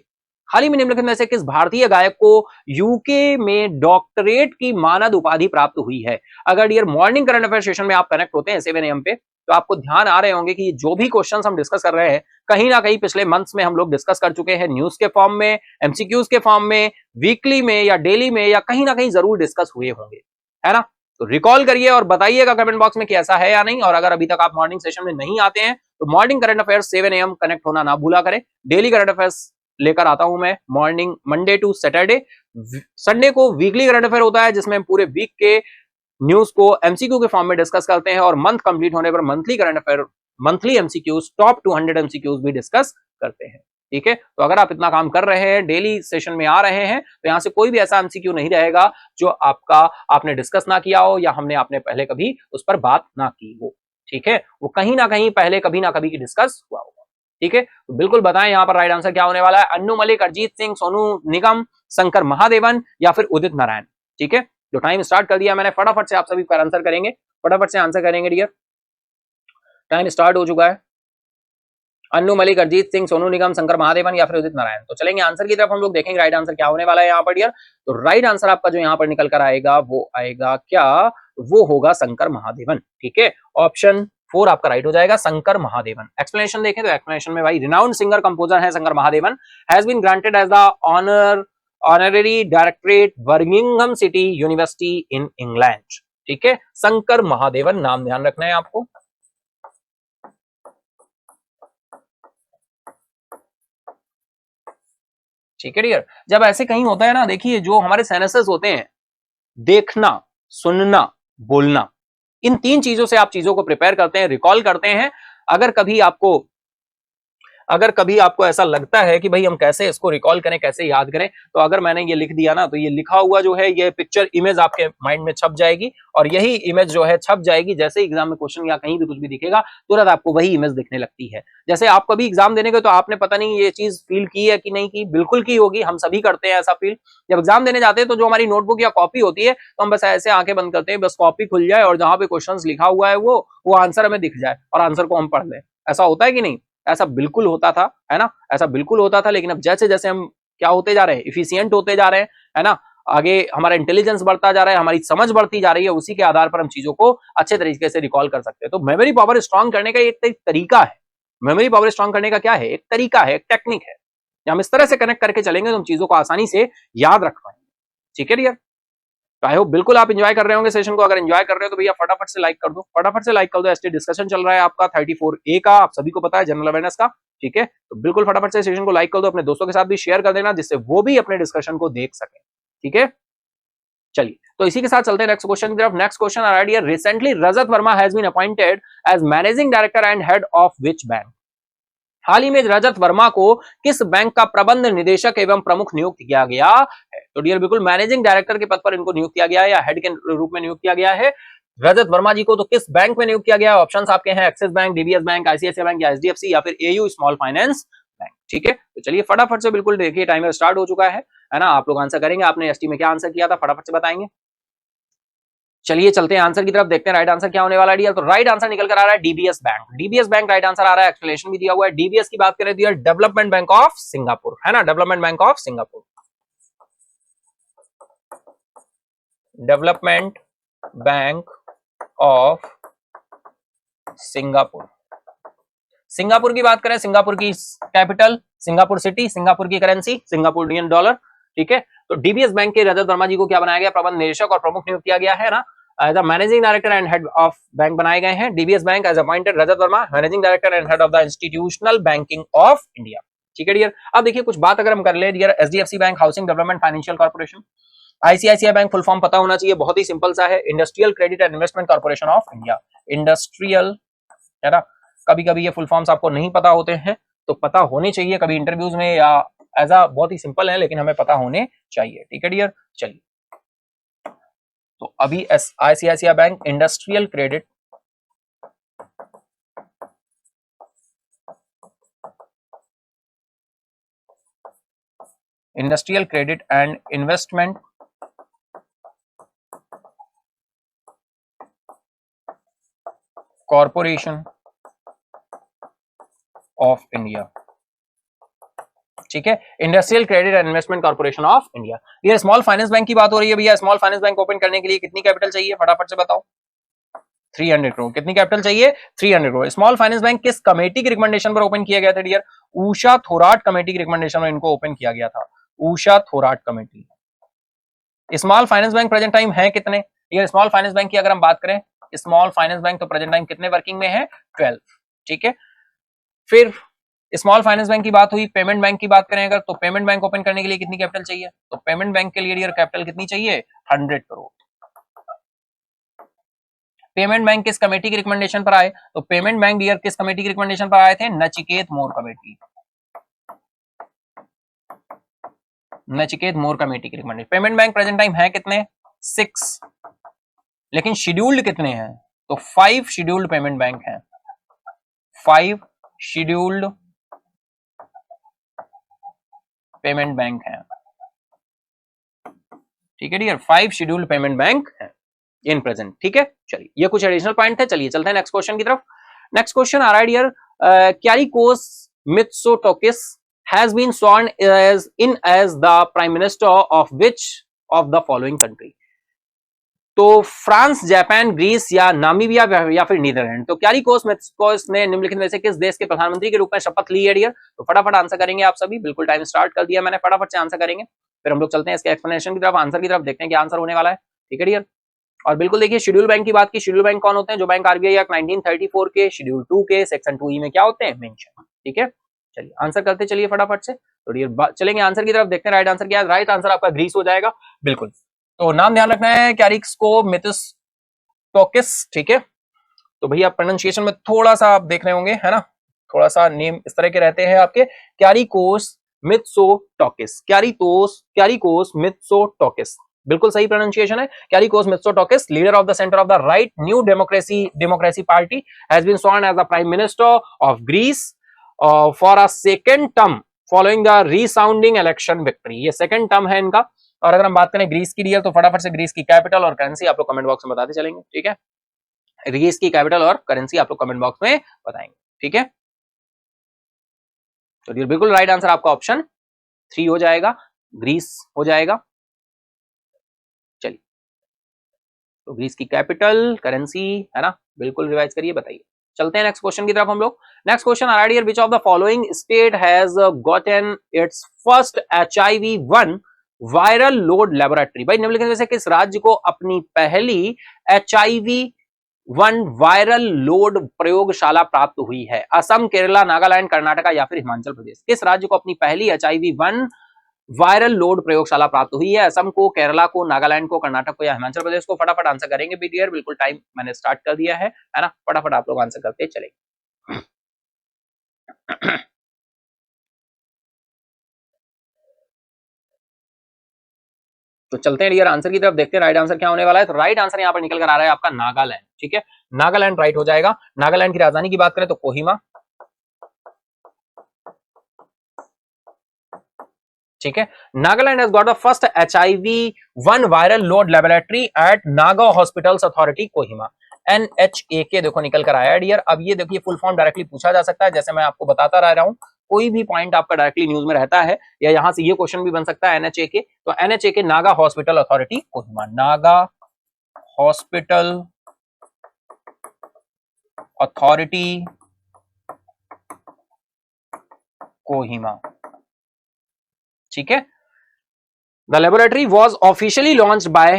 हाल ही में निम्नलिखित में से किस भारतीय गायक को यूके में डॉक्टरेट की मानद उपाधि प्राप्त हुई है? अगर dear morning current affair session में आप कनेक्ट होते हैं 7 AM पे, तो आपको ध्यान आ रहे होंगे कि जो भी क्वेश्चन हम डिस्कस कर रहे हैं कहीं ना कहीं पिछले मंथ्स में हम लोग डिस्कस कर चुके हैं, न्यूज के फॉर्म में, MCQs के फॉर्म में, वीकली में या डेली में, या कहीं ना कहीं जरूर डिस्कस हुए होंगे, है ना। तो रिकॉल करिए और बताइएगा कमेंट बॉक्स में कि ऐसा है या नहीं। और अगर अभी तक आप मॉर्निंग सेशन में नहीं आते हैं तो morning current affairs 7 AM connect होना ना भूला करें। डेली करंट अफेयर्स लेकर आता हूं मैं morning, Monday to Saturday. Sunday को वीकली करंट अफेयर होता है जिसमें पूरे वीक के न्यूज को MCQ के फॉर्म में डिस्कस करते हैं, और मंथ कंप्लीट होने पर monthly current affair, monthly MCQs, top 200 MCQs भी डिस्कस करते हैं। ठीक है, तो अगर आप इतना काम कर रहे हैं, डेली सेशन में आ रहे हैं, तो यहां से कोई भी ऐसा MCQ नहीं रहेगा जो आपने डिस्कस ना किया हो, या हमने आपने पहले कभी उस पर बात ना की हो। ठीक है, वो कहीं ना कहीं पहले कभी ना कभी की डिस्कस हुआ होगा। ठीक है, तो बिल्कुल बताएं यहाँ पर राइट आंसर क्या होने वाला है? अन्नू मलिक, अरिजीत सिंह, सोनू निगम, शंकर महादेवन, या फिर उदित नारायण। ठीक है, जो टाइम स्टार्ट कर दिया मैंने, फटाफट से आप सभी पर आंसर करेंगे, फटाफट से आंसर करेंगे डियर। टाइम स्टार्ट हो चुका है। अन्नू मलिक, अरिजीत सिंह, सोनू निगम, शंकर महादेवन, या फिर उदित नारायण। तो चलेंगे आंसर की तरफ, हम लोग देखेंगे राइट आंसर क्या होने वाला है यहाँ पर डियर। तो राइट आंसर आपका जो यहाँ पर निकल कर आएगा वो आएगा क्या? वो होगा शंकर महादेवन। ठीक है, ऑप्शन 4 आपका राइट हो जाएगा, शंकर महादेवन। एक्सप्लेनेशन देखें तो एक्सप्लेनेशन में भाई, रिनाउंड सिंगर कंपोजर है Shankar Mahadevan, has been granted as the honorary directorate Birmingham City University in England. ठीक है, शंकर महादेवन नाम ध्यान रखना है आपको। ठीक है डियर, जब ऐसे कहीं होता है ना, देखिए जो हमारे साइनसेस होते हैं, देखना, सुनना, बोलना, इन 3 चीजों से आप चीजों को प्रिपेयर करते हैं, रिकॉल करते हैं। अगर कभी आपको अगर कभी आपको ऐसा लगता है कि भाई हम कैसे इसको रिकॉल करें, कैसे याद करें, तो अगर मैंने ये लिख दिया ना, तो ये लिखा हुआ जो है ये पिक्चर इमेज आपके माइंड में छप जाएगी, और यही इमेज जो है छप जाएगी, जैसे एग्जाम में क्वेश्चन या कहीं भी कुछ भी दिखेगा तुरंत आपको वही इमेज दिखने लगती है। जैसे आप कभी एग्जाम देने गए तो आपने पता नहीं ये चीज फील की है कि नहीं की, बिल्कुल की होगी, हम सभी करते हैं ऐसा फील। जब एग्जाम देने जाते हैं तो जो हमारी नोटबुक या कॉपी होती है, तो हम बस ऐसे आंखें बंद करते हैं, बस कॉपी खुल जाए और जहां पे क्वेश्चन लिखा हुआ है वो आंसर हमें दिख जाए और आंसर को हम पढ़ लें। ऐसा होता है कि नहीं? ऐसा बिल्कुल होता था, है ना? ऐसा बिल्कुल होता था, लेकिन अब जैसे जैसे हम क्या होते जा रहे हैं, इफिशियंट होते जा रहे हैं, है ना, आगे हमारा इंटेलिजेंस बढ़ता जा रहा है, हमारी समझ बढ़ती जा रही है, उसी के आधार पर हम चीजों को अच्छे तरीके से रिकॉल कर सकते हैं। तो मेमोरी पावर स्ट्रांग करने का एक तरीका है। मेमोरी पावर स्ट्रांग करने का क्या है? एक तरीका है, एक टेक्निक है। हम इस तरह से कनेक्ट करके चलेंगे तो हम चीजों को आसानी से याद रख पाएंगे। ठीक है डियर? तो आई होप बिल्कुल आप एंजॉय कर रहे होंगे सेशन को। अगर एंजॉय कर रहे हो तो भैया फटाफट से लाइक कर दो, फटाफट से लाइक कर दो। एसटी डिस्कशन चल रहा है आपका 34A का, आप सभी को पता है, जनरल अवेयरनेस का। ठीक है, तो बिल्कुल फटाफट से सेशन को लाइक कर दो, अपने दोस्तों के साथ भी शेयर कर देना, जिससे वो भी अपने डिस्कशन को देख सके। ठीक है, चलिए तो इसी के साथ चलते हैं नेक्स्ट क्वेश्चन की तरफ। नेक्स्ट क्वेश्चन आ रहा है, recently Rajat Verma has been appointed as managing director and head of which bank. हाल ही में रजत वर्मा को किस बैंक का प्रबंध निदेशक एवं प्रमुख नियुक्त किया गया है? तो डियर बिल्कुल मैनेजिंग डायरेक्टर के पद पर इनको नियुक्त किया गया है या हेड के रूप में नियुक्त किया गया है रजत वर्मा जी को। तो किस बैंक में नियुक्त किया गया है? ऑप्शंस आपके हैं axis bank, DBS bank, ICICI bank या एचडीएफसी या फिर एयू स्मॉल फाइनेंस बैंक। ठीक है, तो चलिए फटाफट से बिल्कुल देखिए, टाइमर स्टार्ट हो चुका है ना? आप लोग आंसर करेंगे। आपने एसटी में क्या आंसर किया था, फटाफट से बताएंगे। चलिए चलते हैं आंसर की तरफ, देखते हैं राइट आंसर क्या होने वाला है। तो राइट आंसर निकल कर आ रहा है DBS bank. DBS bank right answer आ रहा है, एक्सप्लेनेशन भी दिया हुआ है। डीबीएस की बात करें तो डेवलपमेंट बैंक ऑफ सिंगापुर, है ना, development bank of Singapore. Development bank of Singapore. Singapore की बात करें, सिंगापुर की कैपिटल सिंगापुर सिटी, सिंगापुर की करेंसी सिंगापुरियन डॉलर। ठीक है, तो डीबीएस बैंक के रजत वर्मा जी को क्या बनाया गया? प्रबंध निदेशक और प्रमुख नियुक्त किया गया है ना, as a managing director and head of bank बनाए गए हैं। DBS bank as appointed Rajat Verma managing director and head of the institutional banking of India. ठीक है डियर, अब देखिए कुछ बात अगर हम कर ले dear, HDFC bank housing development financial corporation. ICICI bank full form पता होना चाहिए, बहुत ही सिंपल सा है, industrial credit and investment corporation of India. Industrial, है ना, कभी कभी ये फुल फॉर्म्स आपको नहीं पता होते हैं तो पता होने चाहिए कभी इंटरव्यूज में, या एज अ बहुत ही सिंपल है लेकिन हमें पता होने चाहिए। ठीक है डियर, चलिए तो अभी ICICI bank industrial credit and investment corporation of India. ठीक है, industrial credit and investment corporation of India. ये स्मॉल फाइनेंस बैंक की बात हो रही है भैया। स्मॉल फाइनेंस बैंक ओपन करने के लिए कितनी कैपिटल चाहिए, फटाफट से बताओ। 300 करोड़। कितनी कैपिटल चाहिए? 300 करोड़। स्मॉल फाइनेंस बैंक किस कमेटी की रिकमेंडेशन पर ओपन किया गया था डियर? उषा थोराट कमेटी की रिकमेंडेशन में इनको ओपन किया गया था। Usha Thorat committee. Small finance bank present time है कितने? ये स्मॉल फाइनेंस बैंक की अगर हम बात करें, स्मॉल फाइनेंस बैंक तो प्रेजेंट टाइम कितने वर्किंग में है? 12। ठीक है, फिर स्मॉल फाइनेंस बैंक की बात हुई, पेमेंट बैंक की बात करें अगर, तो पेमेंट बैंक ओपन करने के लिए कितनी कैपिटल चाहिए? तो पेमेंट बैंक के लिए डियर कैपिटल कितनी चाहिए? 100 करोड़। पेमेंट बैंक किस कमेटी की रिकमेंडेशन पर आए? तो पेमेंट बैंक डियर किस कमेटी की रिकमेंडेशन पर आए थे? नचिकेत मोर कमेटी। नचिकेत मोर कमेटी की recommendation. Payment bank present time है कितने? 6, लेकिन शेड्यूल्ड कितने हैं? तो 5 शेड्यूल्ड पेमेंट बैंक हैं। 5 शेड्यूल्ड पेमेंट बैंक हैं। ठीक है डियर, 5 शेड्यूल्ड पेमेंट बैंक हैं इन प्रेजेंट। ठीक है, चलिए ये कुछ एडिशनल पॉइंट है। चलिए चलते हैं नेक्स्ट क्वेश्चन की तरफ। नेक्स्ट क्वेश्चन आ रहा है dear, Kyriakos Mitsotakis has been sworn as the prime minister of which of the following country? तो फ्रांस, जापान, ग्रीस या नामीबिया या फिर नीदरलैंड। तो क्यारिकोस मित्सोटोकिस ने निम्नलिखित में से किस देश के प्रधानमंत्री के रूप में शपथ ली है डियर? तो फटाफट आंसर करेंगे आप सभी, बिल्कुल टाइम स्टार्ट कर दिया मैंने, फटाफट से आंसर करेंगे, फिर हम लोग चलते हैं इसके एक्सप्लेनेशन की तरफ, आंसर की तरफ, देखते हैं क्या आंसर होने वाला है। ठीक है डियर, और बिल्कुल देखिए शेड्यूल बैंक की बात की, शेड्यूल बैंक कौन होते हैं? जो बैंक आरबीआई एक्ट 1934 के शेड्यूल 2 के सेक्शन 2E में क्या होते हैं? मेंशन। ठीक है, चलिए आंसर करते चलिए फटाफट से। तो डियर चलेंगे आंसर की तरफ, देखते हैं राइट आंसर क्या है। राइट आंसर आपका ग्रीस हो जाएगा, बिल्कुल। तो नाम ध्यान रखना है, क्यारिकोस मित्सोटोकिस। ठीक है, तो भैया प्रोनाउंसिएशन में थोड़ा सा आप देख रहे होंगे, है ना, थोड़ा सा नेम इस तरह के रहते हैं आपके, क्यारिकोस मित्सोटोकिस, क्यारिकोस मित्सोटोकिस, बिल्कुल सही प्रोनाउंसिएशन है, Kyriakos Mitsotakis, leader of the centre of the right new democracy party, has been sworn as the prime minister of Greece for a second term following the resounding election victory. ये second term है इनका। और अगर हम बात करें Greece की dear, तो फटाफट से ग्रीस की कैपिटल और करेंसी आप लोग कमेंट बॉक्स में बताते चलेंगे, ठीक है, ग्रीस की कैपिटल और करेंसी आप लोग कमेंट बॉक्स में बताएंगे, ठीक है। तो डियर बिल्कुल राइट आंसर आपका ऑप्शन 3 हो जाएगा, ग्रीस हो जाएगा। चलिए, तो ग्रीस की कैपिटल, करेंसी, है ना, बिल्कुल रिवाइज करिए, बताइए। चलते हैं नेक्स्ट क्वेश्चन की तरफ हम लोग। नेक्स्ट क्वेश्चन आ रहा है, which of the following state has gotten it's first HIV-1 viral load laboratory. भाई निम्नलिखित में से किस राज्य को अपनी पहली HIV-1 वायरल लोड प्रयोगशाला प्राप्त हुई है? असम, केरला, नागालैंड, कर्नाटका या फिर हिमाचल प्रदेश। किस राज्य को अपनी पहली HIV-1 वायरल लोड प्रयोगशाला प्राप्त हुई है? असम को, केरला को, नागालैंड को, कर्नाटक को या हिमाचल प्रदेश को? फटाफट आंसर करेंगे बीडीआर, बिल्कुल टाइम मैंने स्टार्ट कर दिया है ना, फटाफट आप लोग आंसर करते चलेंगे। तो चलते हैं डियर आंसर की तरफ, देखते हैं राइट आंसर क्या होने वाला है। तो राइट आंसर यहाँ पर निकल कर आ रहा है आपका नागालैंड, ठीक है, नागालैंड राइट हो जाएगा। नागालैंड की राजधानी की बात करें तो कोहिमा, ठीक है। Nagaland has got the first HIV-1 viral load laboratory at Naga hospitals authority Kohima, NHAK देखो निकल कर आया डियर। अब ये देखिए फुल फॉर्म डायरेक्टली पूछा जा सकता है, जैसे मैं आपको बताता रह रहा हूं, कोई भी पॉइंट आपका डायरेक्टली न्यूज में रहता है, या यहां से ये क्वेश्चन भी बन सकता है NHAK। तो NHAK Naga hospital authority Kohima, Naga hospital authority Kohima, ठीक है। The laboratory was officially launch by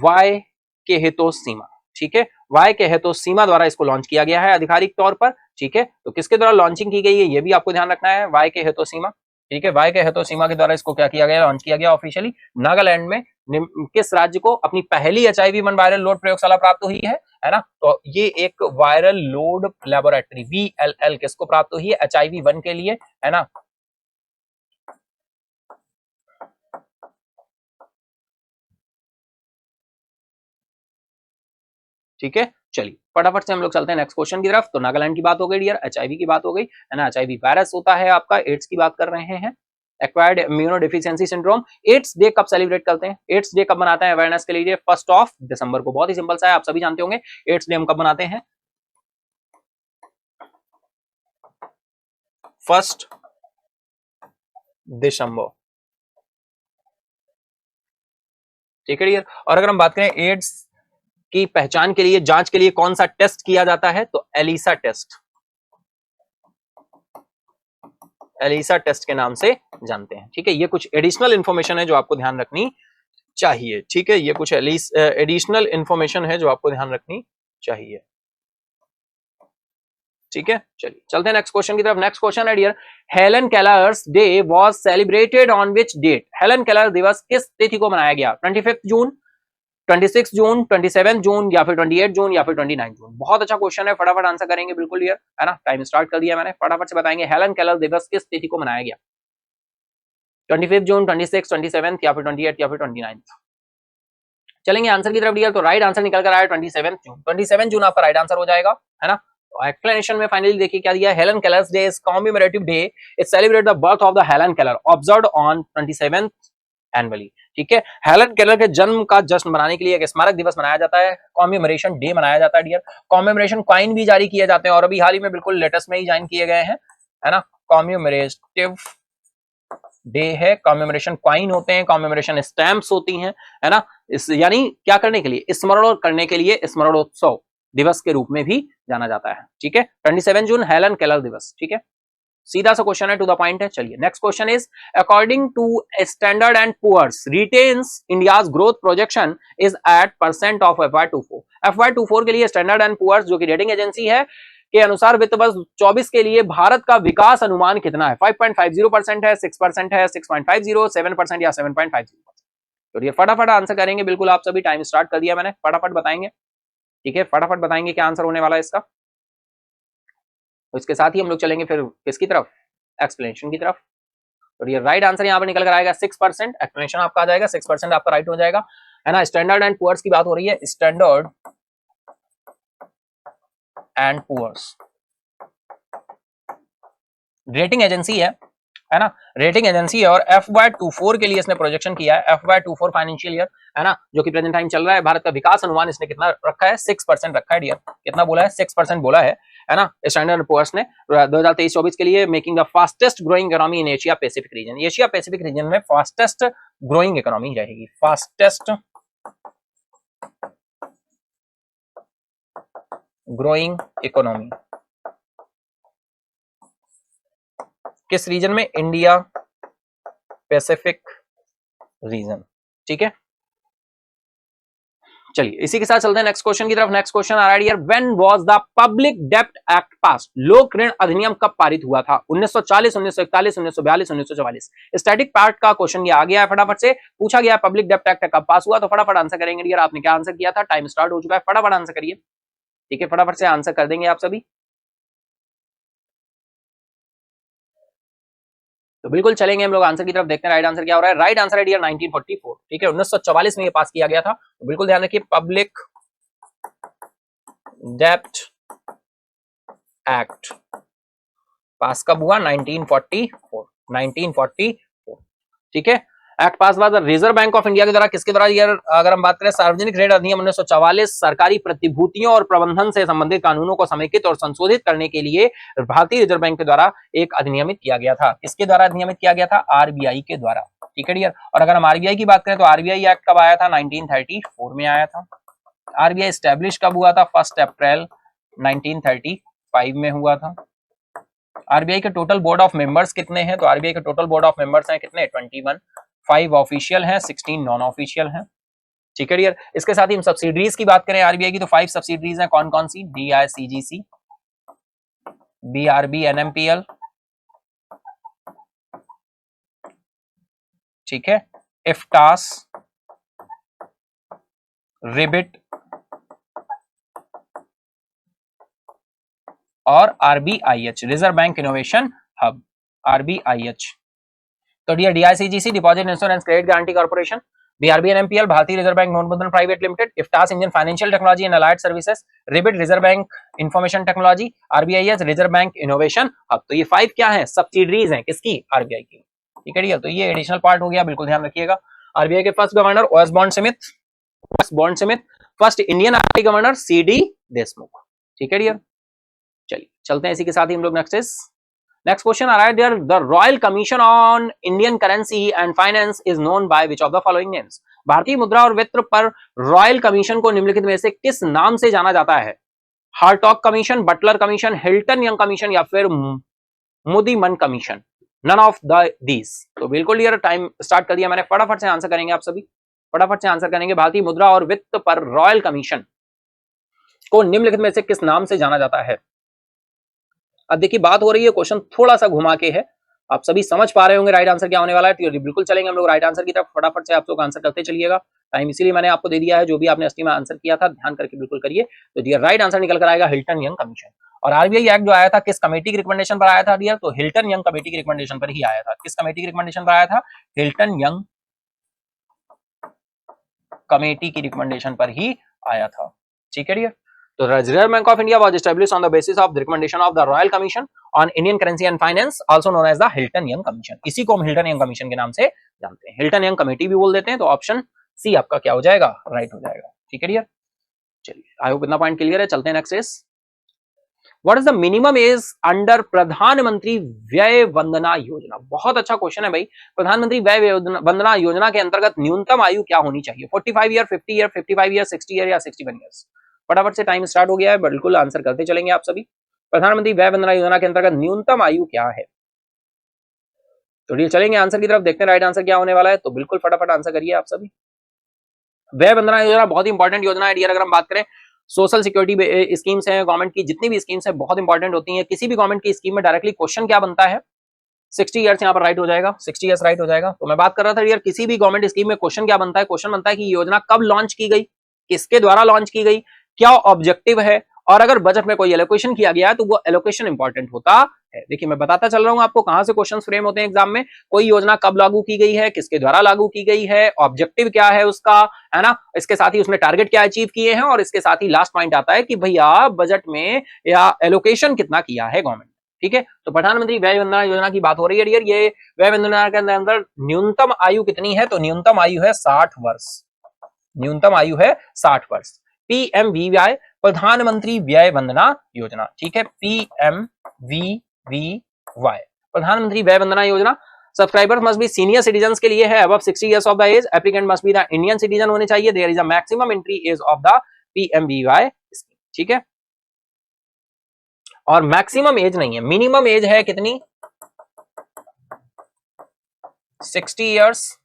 Y K Hitosima, ठीक है, वाई के हितोसीमा द्वारा इसको लॉन्च किया गया है आधिकारिक तौर पर, ठीक है। तो किसके द्वारा लॉन्चिंग की गई है ये भी आपको ध्यान रखना है, वाई के हितोसीमा, ठीक है, वाई के हितोसीमा के द्वारा इसको क्या किया गया, लॉन्च किया गया ऑफिशियली। नागालैंड में किस राज्य को अपनी पहली HIV-1 वायरल लोड प्रयोगशाला प्राप्त हुई है ना? तो ये एक वायरल लोड लेबोरेटरी VLL किसको प्राप्त हुई है? HIV-1 के लिए, है ना। ठीक है, चलिए फटाफट से हम लोग चलते हैं नेक्स्ट क्वेश्चन की तरफ। तो नागालैंड की बात हो गई डियर, HIV की बात हो गई, है ना, HIV वायरस होता है आपका, एड्स की बात कर रहे हैं, acquired immuno deficiency syndrome. AIDS day कब सेलिब्रेट करते हैं? एड्स डे कब मनाते हैं अवेयरनेस के लिए? 1 दिसंबर को, बहुत ही सिंपल सा है, आप सभी जानते होंगे एड्स डे हम कब मनाते हैं, 1 दिसंबर, ठीक है डियर। और अगर हम बात करें एड्स की पहचान के लिए, जांच के लिए कौन सा टेस्ट किया जाता है, तो एलिसा टेस्ट, एलिसा टेस्ट के नाम से जानते हैं, ठीक है। ये कुछ एडिशनल इंफॉर्मेशन है जो आपको ध्यान रखनी चाहिए, ठीक है, ये कुछ एडिशनल इंफॉर्मेशन है जो आपको ध्यान रखनी चाहिए, ठीक है। चलिए चलते हैं नेक्स्ट क्वेश्चन की तरफ। नेक्स्ट क्वेश्चन है dear, Helen Keller's day was celebrated on which date? Helen Keller दिवस किस तिथि को मनाया गया? 25 जून, 26 जून, 27 जून या फिर 28 जून या फिर 29 जून? बहुत अच्छा क्वेश्चन है, फटाफट आंसर करेंगे बिल्कुल डियर, है ना, टाइम स्टार्ट कर दिया मैंने, फटाफट से बताएंगे हेलन केलर दिवस किस तिथि को मनाया गया? 25 जून, 26, 27 या फिर 28 या फिर 29? चलेंगे आंसर की तरफ डियर। तो राइट आंसर निकल कर आया 27 जून, 27 जून आपका राइट आंसर हो जाएगा, है ना। तो एक्सप्लेनेशन में फाइनली देखिए क्या दिया है, Helen Keller's day is commemorative day, it celebrate the birth of the Helen Keller observed on 27th annually, ठीक है। हेलन केलर के जन्म का जश्न मनाने के लिए एक स्मारक दिवस मनाया जाता है, कॉमेमोरेशन डे मनाया जाता है डियर। कॉमेमोरेशन कॉइन भी जारी किए जाते हैं, और अभी हाल ही में बिल्कुल लेटेस्ट में ही जाइन किए गए हैं, है ना। कॉमेमोरेटिव डे है, कॉमेमोरेशन कॉइन होते हैं, कॉमेमोरेशन स्टैम्प्स होती हैं, है ना। इस यानी क्या करने के लिए, स्मरण करने के लिए, स्मरणोत्सव दिवस के रूप में भी जाना जाता है, ठीक है। 27 जून हेलन केलर दिवस, ठीक है, सीधा सा क्वेश्चन है, टू द पॉइंट है। चलिए next question is, according to Standard and Poor's retains India's growth projection is at percent of FY24। FY24 के लिए स्टैंडर्ड एंड पुअर्स जो कि रेटिंग एजेंसी है के अनुसार वित्त वर्ष 24 के लिए भारत का विकास अनुमान कितना है? 5.50% है, 6% है, 6.50, 7% या 7.50? तो ये फटाफट आंसर करेंगे बिल्कुल आप सभी, टाइम स्टार्ट कर दिया मैंने, फटाफट बताएंगे, ठीक है, फटाफट बताएंगे क्या आंसर होने वाला है इसका। तो इसके साथ ही हम लोग चलेंगे फिर किसकी तरफ, एक्सप्लेनेशन की तरफ। तो ये राइट आंसर यहाँ पर निकल कर आएगा 6%, एक्सप्लेनेशन आपका आ जाएगा 6% आपका राइट हो जाएगा, है ना। स्टैंडर्ड एंड पुअर्स की बात हो रही है, Standard and Poor's rating agency है ना, रेटिंग एजेंसी है, और FY24 के लिए इसने प्रोजेक्शन किया है, FY24 फाइनेंशियल ईयर, है ना, जो कि प्रेजेंट टाइम चल रहा है। भारत का विकास अनुमान इसने कितना रखा है, 6% रखा है डियर, कितना बोला है, 6% बोला है ना। स्टैंडर्ड पुअर्स ने 2023-24 के लिए making the fastest growing economy in Asia Pacific region, Asia Pacific region में फास्टेस्ट ग्रोइंग इकोनॉमी रहेगी, फास्टेस्ट ग्रोइंग इकोनॉमी किस रीजन में, इंडिया पैसिफिक रीजन, ठीक है। चलिए इसी के साथ चलते हैं नेक्स्ट क्वेश्चन की तरफ। नेक्स्ट क्वेश्चन आ रहा है, व्हेन वाज द पब्लिक डेब्ट एक्ट पास, लोक ऋण अधिनियम कब पारित हुआ था, 1940, 1941, 1942, 1944। स्टैटिक पार्ट का क्वेश्चन ये आ गया है, फटाफट से पूछा गया पब्लिक डेब्ट एक्ट कब पास हुआ, तो फटाफट आंसर करेंगे डियर। आपने क्या आंसर किया था, टाइम स्टार्ट हो चुका है, फटाफट आंसर करिए, ठीक है, फटाफट से आंसर कर देंगे आप सभी। तो बिल्कुल चलेंगे हम लोग आंसर की तरफ, देखते हैं राइट आंसर क्या हो रहा है। राइट आंसर है डियर 1944, ठीक है, 1944 में ये पास किया गया था। तो बिल्कुल ध्यान रखिए, पब्लिक डेब्ट एक्ट पास कब हुआ, 1944, ठीक है। एक्ट पास बाद रिजर्व बैंक ऑफ इंडिया के द्वारा किसके द्वारा, यार अगर हम बात करें सार्वजनिक ऋण अधिनियम 1944, सरकारी प्रतिभूतियों और प्रबंधन से संबंधित कानूनों को समेकित और संशोधित करने के लिए भारतीय रिजर्व बैंक के द्वारा एक अधिनियमित किया गया था। किसके द्वारा अधिनियमित किया गया था, आरबीआई के द्वारा, ठीक है डियर। और अगर हम आरबीआई की बात करें तो आरबीआई एक्ट कब आया था, 1934 में आया था। आरबीआई स्टैब्लिश कब हुआ था, 1 अप्रैल 1935 में हुआ था। आरबीआई के टोटल बोर्ड ऑफ मेंबर्स कितने हैं, तो आरबीआई के टोटल बोर्ड ऑफ मेंबर्स हैं कितने, 21, 5 ऑफिशियल हैं, 16 नॉन ऑफिशियल हैं, ठीक है डियर। इसके साथ ही हम सब्सिडरीज की बात करें आरबीआई की, तो 5 सब्सिडरीज हैं, कौन कौन सी, डीआईसीजीसी, बीआरबी एनएमपीएल, ठीक है, इफ्टास, रिबिट और RBIH, reserve bank innovation hub, RBIH. तो dear DICGC deposit insurance credit guarantee corporation, BRB NMPL Bharatiya reserve bank नोटबंधन private limited, IFTAS Indian financial technology and allied services, ReBIT reserve bank information technology, RBIH reserve bank innovation hub. तो ये 5 क्या है, subsidiaries हैं, किसकी, RBI की, ठीक है डियर। तो ये एडिशनल पार्ट हो गया, बिल्कुल ध्यान रखिएगा। आरबीआई के first governor OS bond Smith, first Indian RBI governor CD Deshmukh, ठीक है डियर। चलिए चलते हैं इसी के साथ ही हम लोग नेक्स्ट क्वेश्चन आ रहा है dear, the royal commission on Indian currency and finance is known by which of the following names. भारतीय मुद्रा और वित्त पर रॉयल कमीशन को निम्नलिखित में से किस नाम से जाना जाता है, Hartog commission, Butler commission, Hilton Young commission या फिर Muddiman commission, none of these. तो बिल्कुल डियर टाइम स्टार्ट कर दिया मैंने, फटाफट से आंसर करेंगे आप सभी, फटाफट से आंसर करेंगे। भारतीय मुद्रा और वित्त पर रॉयल कमीशन को निम्नलिखित में से किस नाम से जाना जाता है। अब देखिए बात हो रही है, क्वेश्चन थोड़ा सा घुमा के है, आप सभी समझ पा रहे होंगे राइट आंसर क्या होने वाला है। तो बिल्कुल चलेंगे हम लोग राइट आंसर की तरफ, फटाफट से आप लोग आंसर करते चलिएगा, टाइम इसीलिए मैंने आपको दे दिया है, जो भी आपने असली में आंसर किया था ध्यान करके बिल्कुल करिए। तो डियर राइट आंसर निकल कर आएगा हिल्टन यंग कमीशन। और आरबीआई एक्ट जो आया था किस कमेटी की रिकमेंडेशन पर आया था डियर, तो हिल्टन यंग कमेटी की रिकमेंडेशन पर ही आया था। किस कमेटी की रिकमेंडेशन पर आया था, हिल्टन यंग कमेटी की रिकमेंडेशन पर ही आया था, ठीक है डियर। तो reserve bank of India was established on the basis of the recommendation of the royal commission on Indian currency and finance, also known as the Hilton Young commission. इसी को हम हिल्टन यंग कमीशन के नाम से जानते हैं, Hilton Young committee भी बोल देते हैं। तो ऑप्शन सी आपका क्या हो जाएगा, राइट हो जाएगा, ठीक है डियर। चलिए आई होप इतना पॉइंट क्लियर है, चलते हैं next is what is the minimum age under प्रधानमंत्री व्यय वंदना योजना। बहुत अच्छा क्वेश्चन है भाई। प्रधानमंत्री व्यय वंदना योजना के अंतर्गत न्यूनतम आयु क्या होनी चाहिए, 45 ईयर, 50 ईयर, 55 ईयर, 60 ईयर या 61 ईयर्स। फटाफट से टाइम स्टार्ट हो गया है, बिल्कुल आंसर करते चलेंगे आप सभी। प्रधानमंत्री व्यय वंदना योजना के अंतर्गत न्यूनतम आयु क्या है, तो चलेंगे आंसर की तरफ, देखते हैं राइट आंसर क्या होने वाला है। तो बिल्कुल फटाफट आंसर करिए आप सभी। व्यय वंदना योजना बहुत इंपॉर्टेंट योजना है डियर। अगर हम बात करें सोशल सिक्योरिटी स्कीम्स हैं, गवर्नमेंट की जितनी भी स्कीम्स हैं बहुत इंपॉर्टेंट होती हैं। किसी भी गवर्नमेंट की स्कीम में डायरेक्टली क्वेश्चन क्या बनता है, 60 ईयर्स यहाँ पर राइट हो जाएगा, 60 ईयर्स राइट हो जाएगा। तो मैं बात कर रहा था डियर, किसी भी गवर्नमेंट स्कीम में क्वेश्चन क्या बनता है, क्वेश्चन बनता है कि योजना कब लॉन्च की गई, किसके द्वारा लॉन्च की गई, क्या ऑब्जेक्टिव है और अगर बजट में कोई एलोकेशन किया गया है तो वो एलोकेशन इंपॉर्टेंट होता है। देखिए मैं बताता चल रहा हूं आपको कहां से क्वेश्चन फ्रेम होते हैं एग्जाम में। कोई योजना कब लागू की गई है, किसके द्वारा लागू की गई है, ऑब्जेक्टिव क्या है उसका, है ना, इसके साथ ही उसने टारगेट क्या अचीव किए हैं, और इसके साथ ही लास्ट पॉइंट आता है कि भैया बजट में या एलोकेशन कितना किया है गवर्नमेंट। ठीक है, तो प्रधानमंत्री व्यय वंदना योजना की बात हो रही है डियर। ये व्यय वंदना के अंदर न्यूनतम आयु कितनी है, तो न्यूनतम आयु है 60 वर्ष। न्यूनतम आयु है 60 वर्ष। पीएमवीवाई, प्रधानमंत्री व्यय वंदना योजना। ठीक है, पीएमवीवीवाई, प्रधानमंत्री Vaya Vandana Yojana. Subscribers must be senior citizen के लिए है, above 60 years of the age. Applicant must be the Indian citizen होने चाहिए। There is a maximum entry age of the PMVY scheme. ठीक है, और मैक्सिमम एज नहीं है, मिनिमम एज है कितनी, 60 इयर्स।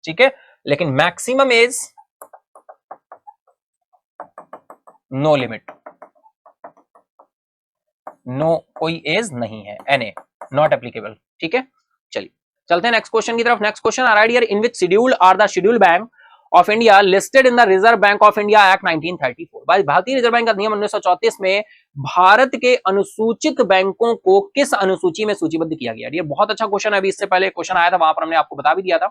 ठीक है, लेकिन maximum age no limit, no कोई एज नहीं है, एनए नॉट एप्लीकेबल। ठीक है, चलिए चलते हैं नेक्स्ट क्वेश्चन की तरफ। नेक्स्ट क्वेश्चन आ रहा है, in which schedule are the schedule bank of India listed in the reserve bank of India act 1934। भाई भारतीय रिजर्व बैंक अधिनियम 1934 में भारत के अनुसूचित बैंकों को किस अनुसूची में सूचीबद्ध किया गया। ये बहुत अच्छा क्वेश्चन है, अभी इससे पहले क्वेश्चन आया था, वहां पर हमने आपको बता भी दिया था।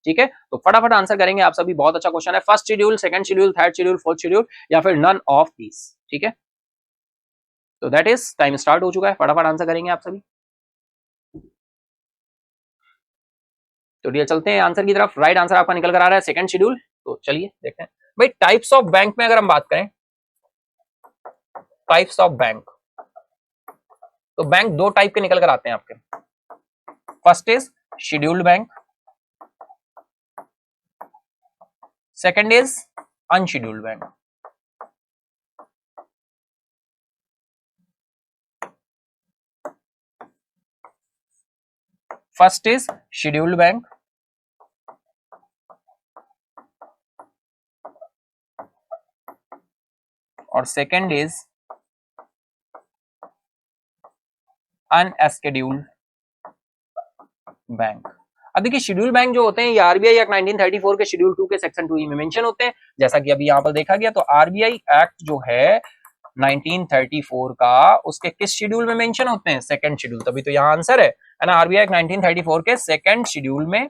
ठीक है, तो फटाफट आंसर करेंगे आप सभी, बहुत अच्छा क्वेश्चन है। First schedule, second schedule, third schedule, fourth schedule, या फिर नन ऑफ दीस। ठीक है, तो दैट इज टाइम स्टार्ट हो चुका है, फटाफट आंसर करेंगे आप सभी। तो डियर चलते हैं आंसर की तरफ। राइट आंसर आपका निकल कर आ रहा है सेकंड शेड्यूल। तो चलिए देखते हैं भाई, टाइप्स ऑफ बैंक में अगर हम बात करें, टाइप्स ऑफ बैंक, तो बैंक दो टाइप के निकल कर आते हैं आपके। First is scheduled bank, second is unscheduled bank. First is scheduled bank, और सेकंड इज अनशेड्यूल्ड बैंक। अब देखिए शेड्यूल बैंक जो होते हैं ये आरबीआई एक्ट 1934 के शेड्यूल 2 के सेक्शन 2 में मेंशन होते हैं, जैसा कि अभी यहां पर देखा गया। तो आरबीआई एक्ट जो है 1934 का, उसके किस शेड्यूल में मेंशन होते हैं, सेकंड शेड्यूल। तभी तो यहां आंसर है ना, आरबीआई एक्ट 1934 के सेकंड शेड्यूल में।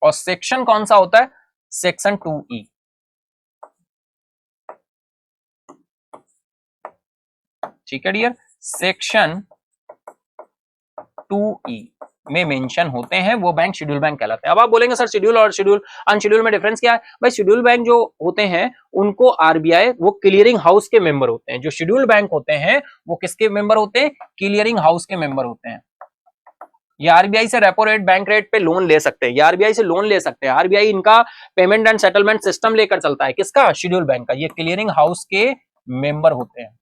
और सेक्शन कौन सा होता है, सेक्शन 2E। ठीक है डियर, सेक्शन 2E में मेंशन होते हैं वो बैंक शेड्यूल बैंक कहलाते हैं। अब आप बोलेंगे सर शेड्यूल और शेड्यूल अनशेड्यूल में डिफरेंस क्या है। भाई शेड्यूल बैंक जो होते हैं उनको आरबीआई वो क्लियरिंग हाउस के मेंबर होते हैं। जो शेड्यूल बैंक होते हैं वो किसके मेंबर होते हैं, क्लियरिंग हाउस के मेंबर होते हैं। ये आरबीआई से रेपो रेट, बैंक रेट पे लोन ले सकते हैं, ये आरबीआई से लोन ले सकते हैं। आरबीआई इनका पेमेंट एंड सेटलमेंट सिस्टम लेकर चलता है, किसका, शेड्यूल बैंक का। ये क्लियरिंग हाउस के मेंबर होते हैं।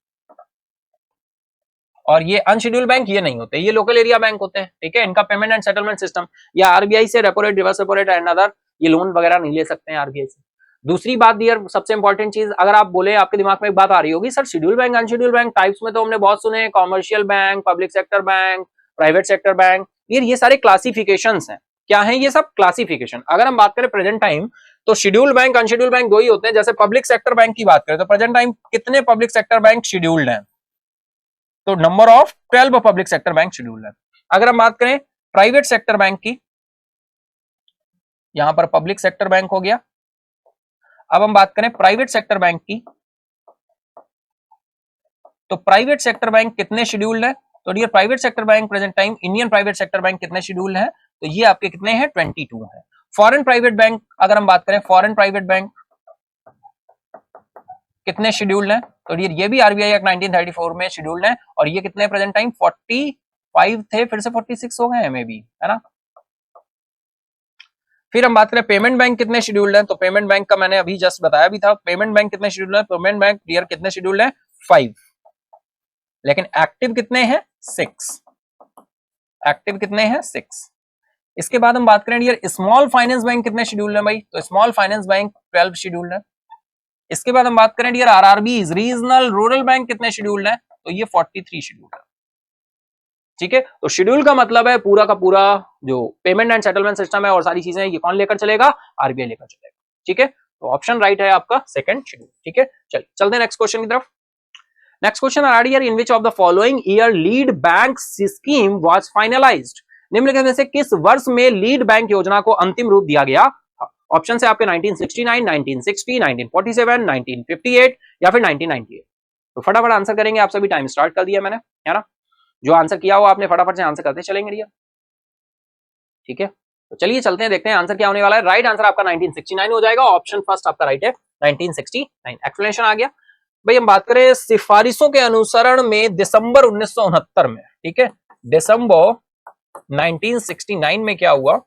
और ये अनशेड्यूल बैंक ये नहीं होते, ये लोकल एरिया बैंक होते हैं। ठीक है, इनका पेमेंट एंड सेटलमेंट सिस्टम या आरबीआई से repo rate, reverse repo rate and other ये लोन वगैरह नहीं ले सकते हैं आरबीआई से। दूसरी बात डियर, सबसे इंपॉर्टेंट चीज, अगर आप बोले, आपके दिमाग में एक बात आ रही होगी, sir schedule bank unscheduled bank types में तो हमने बहुत सुने, commercial bank, public sector bank, private sector bank, ये सारे क्लासिफिकेशंस हैं। क्या है ये सब, क्लासिफिकेशन। अगर हम बात करें प्रेजेंट टाइम, तो शेड्यूल बैंक अनशेड्यूल बैंक दो ही होते हैं। जैसे पब्लिक सेक्टर बैंक की बात करें तो प्रेजेंट टाइम कितने पब्लिक सेक्टर बैंक शेड्यूल्ड हैं, तो number of 12 public sector bank scheduled है। अगर हम बात करें प्राइवेट सेक्टर बैंक की, यहां पर पब्लिक सेक्टर बैंक हो गया। अब हम बात करें प्राइवेट सेक्टर बैंक की, तो प्राइवेट सेक्टर बैंक कितने शेड्यूल्ड है, तो dear private sector bank present time, Indian private sector bank कितने शेड्यूल्ड है, तो ये आपके कितने हैं, 22 है। फॉरेन प्राइवेट बैंक अगर हम बात करें, फॉरेन प्राइवेट बैंक कितने शेड्यूल्ड हैं, तो डियर ये भी आरबीआई एक्ट 1934 में शेड्यूल्ड है। और ये कितने प्रेजेंट टाइम, 45 थे, फिर से 46 हो गए हैं मे बी, है ना। फिर हम बात करें पेमेंट बैंक कितने शेड्यूल्ड हैं, तो पेमेंट बैंक का मैंने अभी जस्ट बताया भी था, पेमेंट बैंक कितने शेड्यूल्ड है, पेमेंट बैंक डियर कितने शेड्यूल्ड है, 5। लेकिन एक्टिव कितने हैं, 6। एक्टिव कितने हैं, 6। इसके बाद हम बात करें डियर स्मॉल फाइनेंस बैंक कितने शेड्यूल्ड है भाई, तो स्मॉल फाइनेंस बैंक 12 शेड्यूल्ड है। इसके बाद हम बात करें dear RRB regional rural bank कितने शेड्यूल्ड है, तो ये 43 शेड्यूल्ड है। ठीक है, तो शेड्यूल का मतलब है पूरा का पूरा जो पेमेंट एंड सेटलमेंट सिस्टम है और सारी चीजें ये कौन लेकर चलेगा, आरबीआई लेकर चलेगा। ठीक है, तो ऑप्शन राइट है आपका सेकंड शेड्यूल। ठीक है, चलिए चलते हैं नेक्स्ट क्वेश्चन की तरफ। Next question are year in which of the following year lead bank scheme was finalised. निम्नलिखित में से किस वर्ष में लीड बैंक योजना को अंतिम रूप दिया गया? ऑप्शन है आपके 1969, 1960, 1947, 1958 या फिर 1998। तो फटाफट आंसर करेंगे आप सभी। टाइम स्टार्ट कर दिया मैंने, है ना। जो आंसर किया हो आपने फटाफट से आंसर करते चलेंगे डियर। ठीक है, तो चलिए चलते हैं, देखते हैं आंसर क्या होने वाला है। राइट आंसर आपका 1969 हो जाएगा। ऑप्शन फर्स्ट आपका राइट है 1969। एक्सप्लेनेशन आ गया भाई। हम बात करें सिफारिशों के अनुसरण में दिसंबर 1969 में, ठीक है, दिसंबर 1969 में क्या हुआ?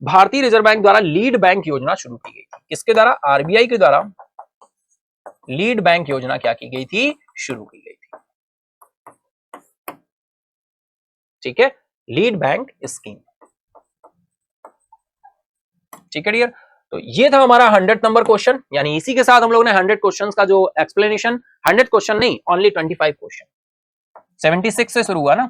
भारतीय रिजर्व बैंक द्वारा लीड बैंक योजना शुरू की गई थी। किसके द्वारा? आरबीआई के द्वारा लीड बैंक योजना क्या की गई थी? शुरू की गई थी। ठीक है, लीड बैंक स्कीम। ठीक है डियर, तो ये था हमारा 100 नंबर क्वेश्चन। यानी इसी के साथ हम लोगों ने 100 क्वेश्चंस का जो एक्सप्लेनेशन, 100 क्वेश्चन नहीं, ओनली 25 क्वेश्चन, 76 से शुरू हुआ ना,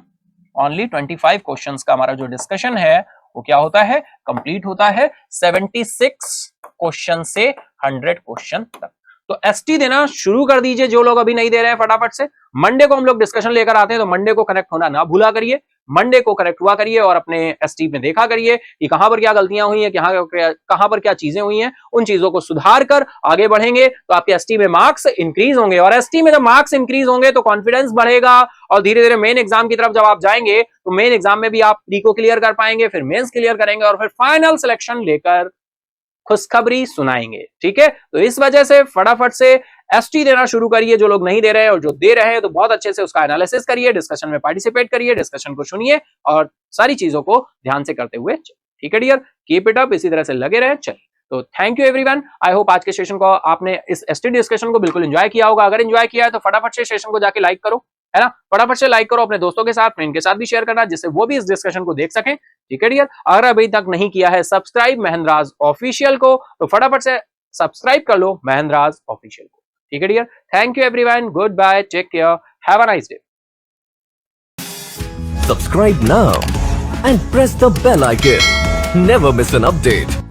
ओनली 25 क्वेश्चंस का हमारा जो डिस्कशन है वो क्या होता है? कंप्लीट होता है 76 क्वेश्चन से 100 क्वेश्चन तक। तो एसटी देना शुरू कर दीजिए जो लोग अभी नहीं दे रहे हैं, फटाफट से। मंडे को हम लोग डिस्कशन लेकर आते हैं, तो मंडे को कनेक्ट होना ना भूला करिए। मंडे को कनेक्ट हुआ करिए और अपने एसटी में देखा करिए कि कहां पर क्या गलतियां हुई हैं, कहां पर क्या चीजें हुई हैं। उन चीजों को सुधार कर आगे बढ़ेंगे तो आपके एसटी में मार्क्स इंक्रीज होंगे। और एसटी में जब मार्क्स इंक्रीज होंगे तो कॉन्फिडेंस बढ़ेगा और धीरे धीरे मेन एग्जाम की तरफ जब आप जाएंगे तो मेन एग्जाम में भी आप प्री को क्लियर कर पाएंगे, फिर मेंस क्लियर करेंगे और फिर फाइनल सिलेक्शन लेकर खुशखबरी सुनाएंगे। ठीक है, तो इस वजह से फटाफट से एसटी देना शुरू करिए जो लोग नहीं दे रहे हैं, और जो दे रहे हैं तो बहुत अच्छे से उसका एनालिसिस करिए, डिस्कशन में पार्टिसिपेट करिए, डिस्कशन को सुनिए और सारी चीजों को ध्यान से करते हुए। ठीक है डियर, कीप इट अप, इसी तरह से लगे रहे। चलिए, तो thank you everyone. I hope आज के सेशन को आपने, इस एसटी डिस्कशन को बिल्कुल एंजॉय किया होगा। अगर एंजॉय किया है तो फटाफट से सेशन को जाके लाइक करो, है ना। फटाफट से लाइक करो, अपने दोस्तों के साथ, फ्रेंड के साथ भी शेयर करना, जिससे वो भी इस डिस्कशन को देख सकें। ठीक है डियर, अगर अभी तक नहीं किया है सब्सक्राइब महेंद्राज ऑफिशियल को, तो फटाफट से सब्सक्राइब कर लो महेंद्राज ऑफिशियल को। ठीक है dear, thank you everyone, goodbye, take care, have a nice day. Subscribe now and press the bell icon. Never miss an update.